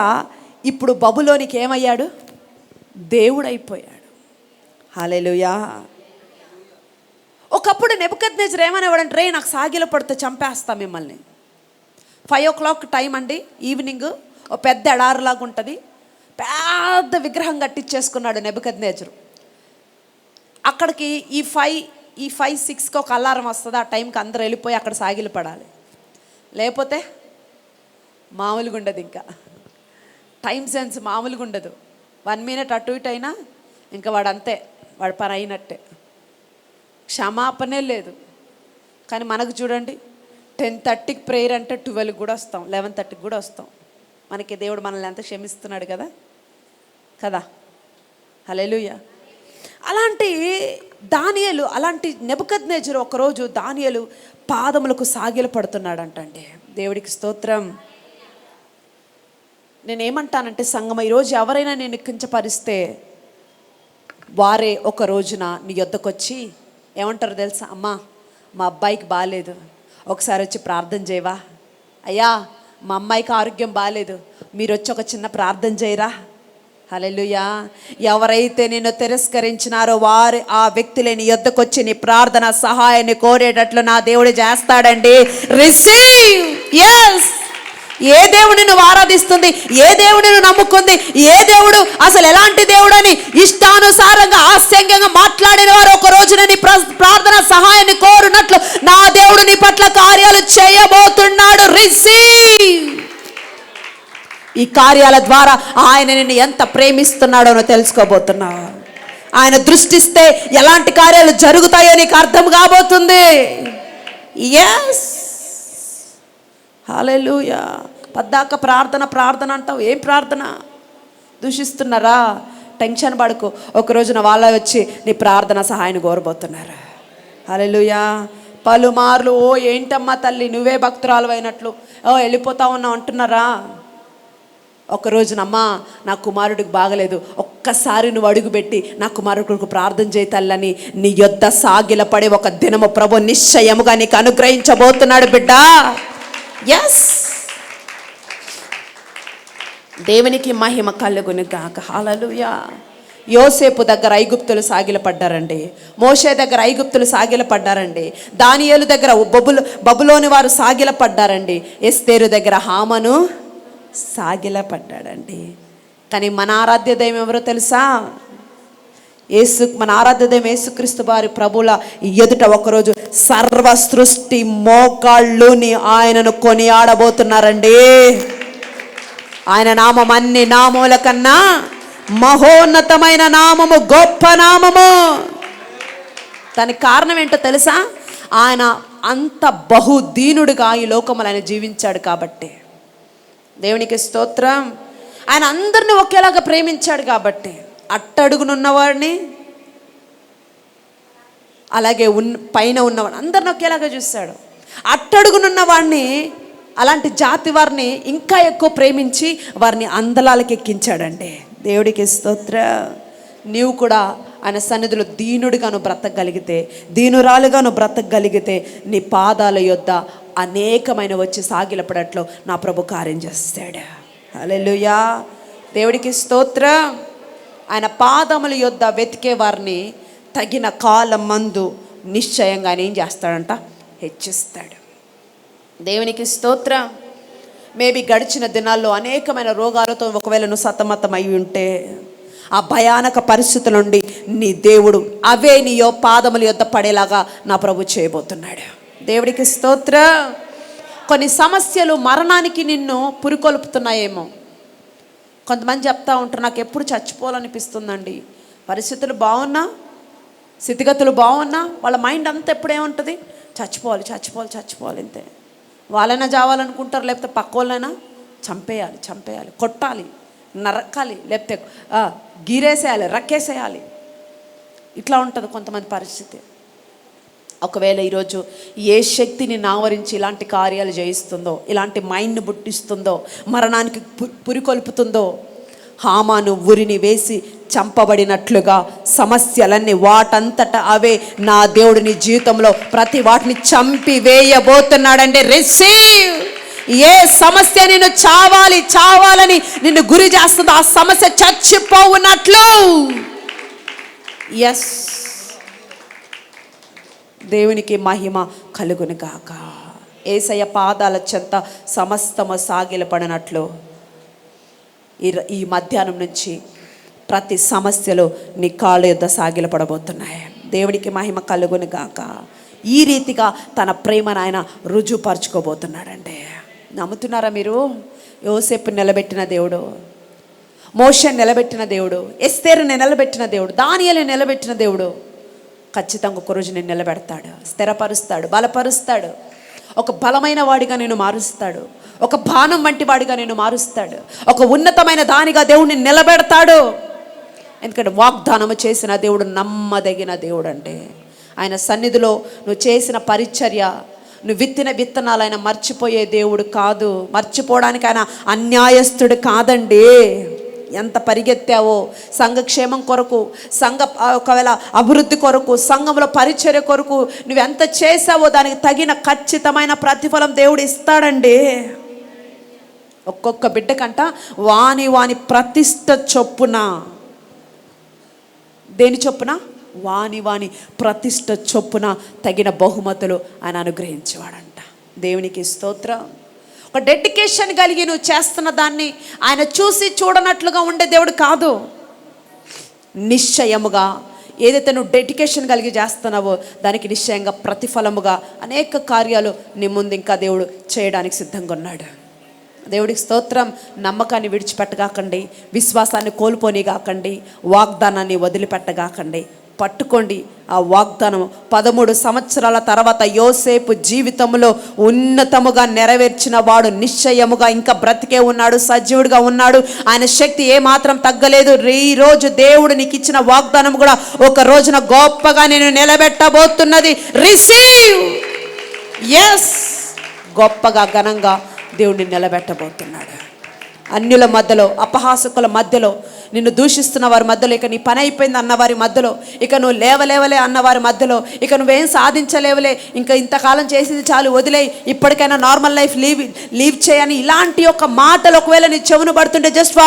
ఇప్పుడు బబులోనికి ఏమయ్యాడు? దేవుడైపోయాడు. హల్లెలూయా. ఒకప్పుడు నెబుకద్నెజరు ఏమనేవాడంటే, రే నాకు సాగిల పడితే చంపేస్తా మిమ్మల్ని. 5 o'clock టైం అండి, ఈవినింగ్. ఓ పెద్ద ఎడారులాగా ఉంటుంది. పెద్ద విగ్రహం కట్టించేసుకున్నాడు నెబుకద్నెజరు. అక్కడికి ఈ 5-6కి ఒక అలారం వస్తుంది. ఆ టైంకి అందరూ వెళ్ళిపోయి అక్కడ సాగిలు పడాలి. లేకపోతే మామూలుగా ఉండదు. ఇంకా టైం సెన్స్ మామూలుగా ఉండదు. 1 minute అటు ఇటు అయినా ఇంకా వాడు అంతే, వాడు పని అయినట్టే, క్షమాపణే లేదు. కానీ మనకు చూడండి, 10:30కి ప్రేయర్ అంటే 12కి కూడా వస్తాం, 11:30కి కూడా వస్తాం. మనకి దేవుడు మనల్ని ఎంత క్షమిస్తున్నాడు కదా కదా. హల్లెలూయా. అలాంటి దానియేలు, అలాంటి నెబుకద్నెజరు ఒకరోజు దానియేలు పాదములకు సాగిల పడుతున్నాడంటండి. దేవుడికి స్తోత్రం. నేనేమంటానంటే సంగమ, ఈరోజు ఎవరైనా నేను కించపరిస్తే వారే ఒక రోజున నీ యొద్దకు వచ్చి ఏమంటారు తెలుసా? అమ్మా, మా అబ్బాయికి బాగాలేదు, ఒకసారి వచ్చి ప్రార్థన చేయవా? అయ్యా, మా అమ్మాయికి ఆరోగ్యం బాగాలేదు, మీరు వచ్చి ఒక చిన్న ప్రార్థన చేయరా? హల్లెలూయా. ఎవరైతే నిన్ను తిరస్కరించినారో వారు, ఆ వ్యక్తులే నీ యొద్దకు వచ్చి నీ ప్రార్థన సహాయాన్ని కోరేటట్లు నా దేవుడు చేస్తాడండి. రిసీవ్. ఎస్. ఏ దేవుడు నిన్ను ఆరాధిస్తుంది, ఏ దేవుడు నిన్ను నమ్ముకుంది, ఏ దేవుడు అసలు ఎలాంటి దేవుడు అని ఇష్టానుసారంగా ఆస్యంగా మాట్లాడిన వారు ఒక రోజున నీ ప్రార్థన సహాయాన్ని కోరునట్లు నా దేవుడు నీ పట్ల కార్యాలు చేయబోతున్నాడు. రిసీవ్. ఈ కార్యాల ద్వారా ఆయన నిన్ను ఎంత ప్రేమిస్తున్నాడో తెలుసుకోబోతున్నావు. ఆయన దృష్టిస్తే ఎలాంటి కార్యాలు జరుగుతాయో నీకు అర్థం కాబోతుంది. ఎస్. హల్లెలూయా. పద్దాక ప్రార్థన ప్రార్థన అంటావు. ఏం ప్రార్థన? దూషిస్తున్నారా? టెన్షన్ పడకు. ఒక రోజున వాళ్ళ వచ్చి నీ ప్రార్థన సహాయాన్ని కోరబోతున్నారు. హల్లెలూయా. పలుమార్లు ఓ ఏంటమ్మా తల్లి నువ్వే భక్తురాలు అయినట్లు వెళ్ళిపోతా ఉన్నావు అంటున్నారా? ఒక రోజునమ్మా నా కుమారుడికి బాగలేదు, ఒక్కసారి నువ్వు అడుగుపెట్టి నా కుమారుడికి ప్రార్థన చేయి తల్లని నీ యొద్ద సాగిల పడే ఒక దినము ప్రభు నిశ్చయముగా నీకు అనుగ్రహించబోతున్నాడు బిడ్డ. ఎస్. దేవునికి మహిమ కలుగును గాక. హల్లెలూయా. యోసేపు దగ్గర ఐగుప్తులు సాగిల పడ్డారండి. మోషే దగ్గర ఐగుప్తులు సాగిల పడ్డారండి. దానియేలు దగ్గర బబులోని వారు సాగిల పడ్డారండి. ఎస్తేరు దగ్గర హామను సాగిల పడ్డాడండి. కానీ మన ఆరాధ్య దైవం ఎవరో తెలుసా? మన ఆరాధ్య దైవం యేసుక్రీస్తు వారి ప్రభుల ఎదుట ఒకరోజు సర్వ సృష్టి మోకాళ్ళుని ఆయనను కొనియాడబోతున్నారండి. ఆయన నామం అన్ని నామముల కన్నా మహోన్నతమైన నామము, గొప్ప నామము. దానికి కారణం ఏంటో తెలుసా? ఆయన అంత బహుదీనుడిగా ఈ లోకములు ఆయన జీవించాడు కాబట్టి. దేవునికి స్తోత్రం. ఆయన అందరిని ఒకేలాగా ప్రేమించాడు కాబట్టి, అట్టడుగునున్నవాడిని అలాగే పైన ఉన్నవాడిని అందరిని ఒకేలాగా చూశాడు. అట్టడుగునున్నవాడిని, అలాంటి జాతి వారిని ఇంకా ఎక్కువ ప్రేమించి వారిని అందలాలకి ఎక్కించాడండి. దేవుడికి స్తోత్రం. నీవు కూడా ఆయన సన్నిధిలో దీనుడిగాను బ్రతకగలిగితే, దీనురాలుగాను బ్రతకగలిగితే నీ పాదాల యొద్ద అనేకమైన వచ్చి సాగిలపడట్లో నా ప్రభు కార్యం చేస్తాడు. హల్లెలూయా. దేవుడికి స్తోత్రం. ఆయన పాదముల యొద్ద వెతికే వారిని తగిన కాలం మందు నిశ్చయంగా ఆయన ఏం చేస్తాడంట? హెచ్చిస్తాడు. దేవునికి స్తోత్రం. మేబీ గడిచిన దినాల్లో అనేకమైన రోగాలతో ఒకవేళ నువ్వు సతమతం అయి ఉంటే, ఆ భయానక పరిస్థితుల నుండి నీ దేవుడు అవే నీ పాదముల యొద్ద పడేలాగా నా ప్రభు చేయబోతున్నాడు. దేవుడికి స్తోత్రం. కొన్ని సమస్యలు మరణానికి నిన్ను పురికొల్పుతున్నాయేమో. కొంతమంది చెప్తా ఉంటారు, నాకు ఎప్పుడు చచ్చిపోవాలనిపిస్తుందండి. పరిస్థితులు బాగున్నా, స్థితిగతులు బాగున్నా వాళ్ళ మైండ్ అంతా ఎప్పుడేముంటుంది? చచ్చిపోవాలి చచ్చిపోవాలి చచ్చిపోవాలి అంతే. వాళ్ళైనా చావాలనుకుంటారు, లేకపోతే పక్క వాళ్ళైనా చంపేయాలి చంపేయాలి, కొట్టాలి, నరకాలి, లేకపోతే గీరేసేయాలి, రక్కేసేయాలి. ఇట్లా ఉంటుంది కొంతమంది పరిస్థితి. ఒకవేళ ఈరోజు ఏ శక్తిని నావరించి ఇలాంటి కార్యాలు చేయిస్తుందో, ఇలాంటి మైండ్ని పుట్టిస్తుందో, మరణానికి పురికొల్పుతుందో, హామాను ఉరిని వేసి చంపబడినట్లుగా సమస్యలన్నీ వాటంతట అవే నా దేవుడు నీ జీవితంలో ప్రతి వాటిని చంపి వేయబోతున్నాడంటే రిసీవ్. ఏ సమస్య నిన్ను చావాలని నిన్ను గురి చేస్తుందో ఆ సమస్య చచ్చిపోవునట్లు. ఎస్, దేవునికి మహిమ కలుగును గాక. యేసయ్య పాదాల చెంత సమస్తము సాగిలపడినట్లు ఈ మధ్యాహ్నం నుంచి ప్రతి సమస్యలు నీ కాళ్ళ యొద్ద సాగిలపడబోతున్నాయి. దేవునికి మహిమ కలుగును గాక. ఈ రీతిగా తన ప్రేమను ఆయన రుజువుపరచుకోబోతున్నాడంటే నమ్ముతున్నారా మీరు? యోసేపు నిలబెట్టిన దేవుడు, మోషేని నిలబెట్టిన దేవుడు, ఎస్తేరుని నిలబెట్టిన దేవుడు, దానియేలుని నిలబెట్టిన దేవుడు ఖచ్చితంగా ఒక రోజు నేను నిలబెడతాడు, స్థిరపరుస్తాడు, బలపరుస్తాడు. ఒక బలమైన వాడిగా నేను మారుస్తాడు, ఒక బాణం వంటి వాడిగా నేను మారుస్తాడు, ఒక ఉన్నతమైన దానిగా దేవుడిని నిలబెడతాడు. ఎందుకంటే వాగ్దానము చేసిన దేవుడు నమ్మదగిన దేవుడు. అంటే ఆయన సన్నిధిలో నువ్వు చేసిన పరిచర్య, నువ్వు విత్తిన విత్తనాలు ఆయన మర్చిపోయే దేవుడు కాదు. మర్చిపోవడానికి ఆయన అన్యాయస్తుడు కాదండి. ఎంత పరిగెత్తావో సంఘక్షేమం కొరకు, సంఘ ఒకవేళ అభివృద్ధి కొరకు, సంఘంలో పరిచర్య కొరకు నువ్వెంత చేసావో దానికి తగిన ఖచ్చితమైన ప్రతిఫలం దేవుడు ఇస్తాడండి. ఒక్కొక్క బిడ్డకంట వాని ప్రతిష్ట చొప్పున, దేని చొప్పున? వాని ప్రతిష్ట చొప్పున తగిన బహుమతులు ఆయన అనుగ్రహించేవాడంట. దేవునికి స్తోత్రం. ఒక డెడికేషన్ కలిగి నువ్వు చేస్తున్న దాన్ని ఆయన చూసి చూడనట్లుగా ఉండే దేవుడు కాదు. నిశ్చయముగా ఏదైతే నువ్వు డెడికేషన్ కలిగి చేస్తున్నావో దానికి నిశ్చయంగా ప్రతిఫలముగా అనేక కార్యాలు నీ ముందు ఇంకా దేవుడు చేయడానికి సిద్ధంగా ఉన్నాడు. దేవుడికి స్తోత్రం. నమ్మకాన్ని విడిచిపెట్టగాకండి, విశ్వాసాన్ని కోల్పోనిగాకండి, వాగ్దానాన్ని వదిలిపెట్టగాకండి. పట్టుకోండి ఆ వాగ్దానం. 13 సంవత్సరాల తర్వాత యోసేపు జీవితంలో ఉన్నతముగా నెరవేర్చిన వాడు నిశ్చయముగా ఇంకా బ్రతికే ఉన్నాడు, సజీవుడిగా ఉన్నాడు. ఆయన శక్తి ఏమాత్రం తగ్గలేదు. ఈ రోజు దేవుడు నీకు ఇచ్చిన వాగ్దానం కూడా ఒక రోజున గొప్పగా నేను నిలబెట్టబోతున్నది. రిసీవ్. ఎస్, గొప్పగా ఘనంగా దేవుడిని నిలబెట్టబోతున్నాడు. అన్యుల మధ్యలో, అపహాసకుల మధ్యలో, నిన్ను దూషిస్తున్న వారి మధ్యలో, ఇక నీ పని అయిపోయింది అన్నవారి మధ్యలో, ఇక నువ్వు లేవలేవలే అన్నవారి మధ్యలో, ఇక నువ్వేం సాధించలేవలే, ఇంకా ఇంతకాలం చేసింది చాలు వదిలే, ఇప్పటికైనా నార్మల్ లైఫ్ లీవ్ చేయని ఇలాంటి ఒక మాటలు ఒకవేళ నీ చెవును పడుతుంటే జస్ట్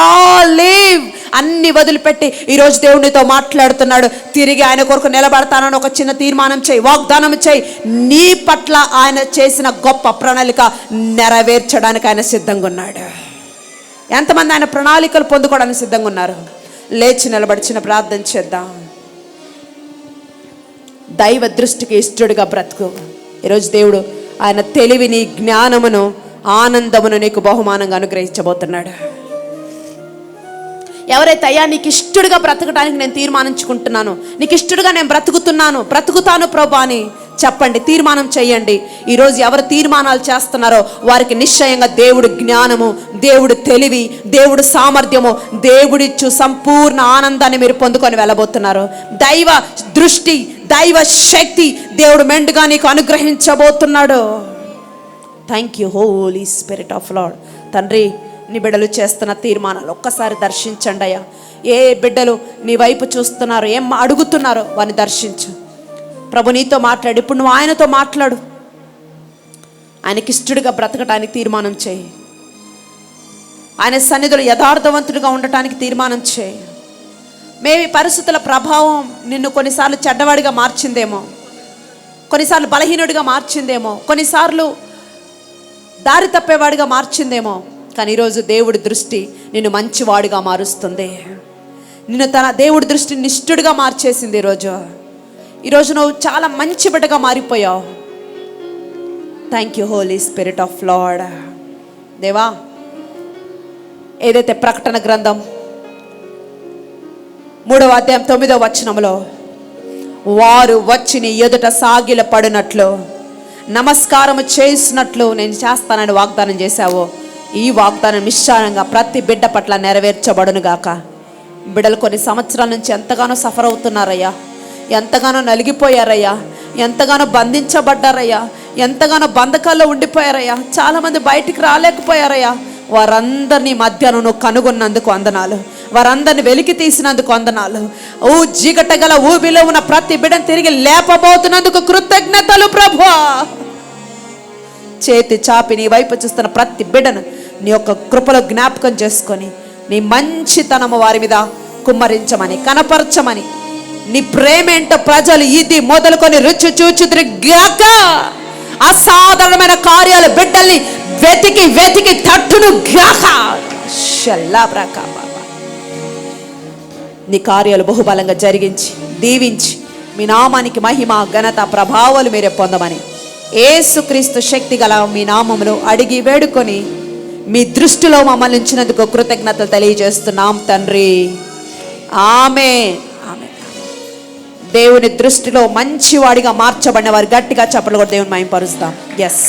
లీవ్, అన్ని వదిలిపెట్టి ఈరోజు దేవునితో మాట్లాడుతున్నాడు. తిరిగి ఆయన కొరకు నిలబడతానని ఒక చిన్న తీర్మానం చేయి, వాగ్దానం చేయి. నీ పట్ల ఆయన చేసిన గొప్ప ప్రణాళిక నెరవేర్చడానికి ఆయన సిద్ధంగా ఉన్నాడు. ఎంతమంది ఆయన ప్రణాళికలు పొందుకోవడానికి సిద్ధంగా ఉన్నారు? లేచి నిలబడి చిన్న ప్రార్థన చేద్దాం. దైవ దృష్టికి ఇష్టడుగా బ్రతుకు. ఈరోజు దేవుడు ఆయన తెలివిని, జ్ఞానమును, ఆనందమును నీకు బహుమానంగా అనుగ్రహించబోతున్నాడు. ఎవరైతే అయ్యా నీకు ఇష్టడుగా బ్రతకడానికి నేను తీర్మానించుకుంటున్నాను, నీకు ఇష్టడుగా నేను బ్రతుకుతాను ప్రభా అని చెప్పండి, తీర్మానం చేయండి. ఈరోజు ఎవరు తీర్మానాలు చేస్తున్నారో వారికి నిశ్చయంగా దేవుడు జ్ఞానము, దేవుడు తెలివి, దేవుడు సామర్థ్యము, దేవుడిచ్చు సంపూర్ణ ఆనందాన్ని మీరు పొందుకొని వెళ్ళబోతున్నారు. దైవ దృష్టి, దైవ శక్తి దేవుడు మెండుగా నీకు అనుగ్రహించబోతున్నాడు. Thank you Holy Spirit of Lord. తండ్రి, నీ బిడ్డలు చేస్తున్న తీర్మానాలు ఒక్కసారి దర్శించండి అయ్యా. ఏ బిడ్డలు నీ వైపు చూస్తున్నారో, ఏం అడుగుతున్నారో వారిని దర్శించు ప్రభు. నీతో మాట్లాడు. ఇప్పుడు నువ్వు ఆయనతో మాట్లాడు. ఆయనకి ఇష్టడుగా బ్రతకటానికి తీర్మానం చేయి. ఆయన సన్నిధిలో యథార్థవంతుడిగా ఉండటానికి తీర్మానం చేయి. మేబీ పరిస్థితుల ప్రభావం నిన్ను కొన్నిసార్లు చెడ్డవాడిగా మార్చిందేమో, కొన్నిసార్లు బలహీనుడిగా మార్చిందేమో, కొన్నిసార్లు దారి తప్పేవాడిగా మార్చిందేమో. కానీ ఈరోజు దేవుడి దృష్టి నిన్ను మంచివాడిగా మారుస్తుంది. నిన్ను తన దేవుడి దృష్టిని నిష్ఠుడిగా మార్చేసింది. ఈరోజు నువ్వు చాలా మంచి బిడ్డగా మారిపోయావు. Thank you Holy Spirit of Lord. దేవా, ఏదైతే ప్రకటన గ్రంథం 3వ అధ్యాయం 9వ వచనంలో వారు వచ్చి నీ ఎదుట సాగిల పడినట్లు, నమస్కారం చేసినట్లు నేను చేస్తానని వాగ్దానం చేశావో, ఈ వాగ్దానం నిశ్చయంగా ప్రతి బిడ్డ పట్ల నెరవేర్చబడును గాక. బిడ్డలు కొన్ని సంవత్సరాల నుంచి ఎంతగానో సఫర్ అవుతున్నారయ్యా, ఎంతగానో నలిగిపోయారయ్యా, ఎంతగానో బంధించబడ్డారయ్యా, ఎంతగానో బంధకాల్లో ఉండిపోయారయ్యా, చాలామంది బయటికి రాలేకపోయారయ్యా. వారందరినీ మధ్యాహ్నం నువ్వు కనుగొన్నందుకు వందనాలు, వారందరిని వెలికి తీసినందుకు వందనాలు. జీగటగల ఊబిలో ఉన్న ప్రతి బిడ్డను తిరిగి లేపబోతున్నందుకు కృతజ్ఞతలు ప్రభువా. చేతి చాపి నీ వైపు చూస్తున్న ప్రతి బిడ్డను నీ యొక్క కృపలో జ్ఞాపకం చేసుకొని నీ మంచితనము వారి మీద కుమ్మరించమని, కనపరచమని, నీ ప్రేమేంటో ప్రజలు ఇది మొదలుకొని రుచి చూచుగాక. అసాధారణమైన కార్యాలు బిడ్డల్ని వెతికి వెతికి తట్టును గాక. నీ కార్యాలు బహుబలంగా జరిగించి దీవించి మీ నామానికి మహిమ ఘనత ప్రభావాలు మీరే పొందమని యేసుక్రీస్తు శక్తి గల మీ నామములో అడిగి వేడుకొని మీ దృష్టిలో మమ్మల్ని ఉంచినందుకు కృతజ్ఞతలు తెలియజేస్తున్నాం తండ్రి. ఆమేన్. ఆమేన్. దేవుని దృష్టిలో మంచివాడిగా మార్చబడిన వారు గట్టిగా చప్పట్లు కొట్టి దేవుని మహిమపరుస్తాం. ఎస్.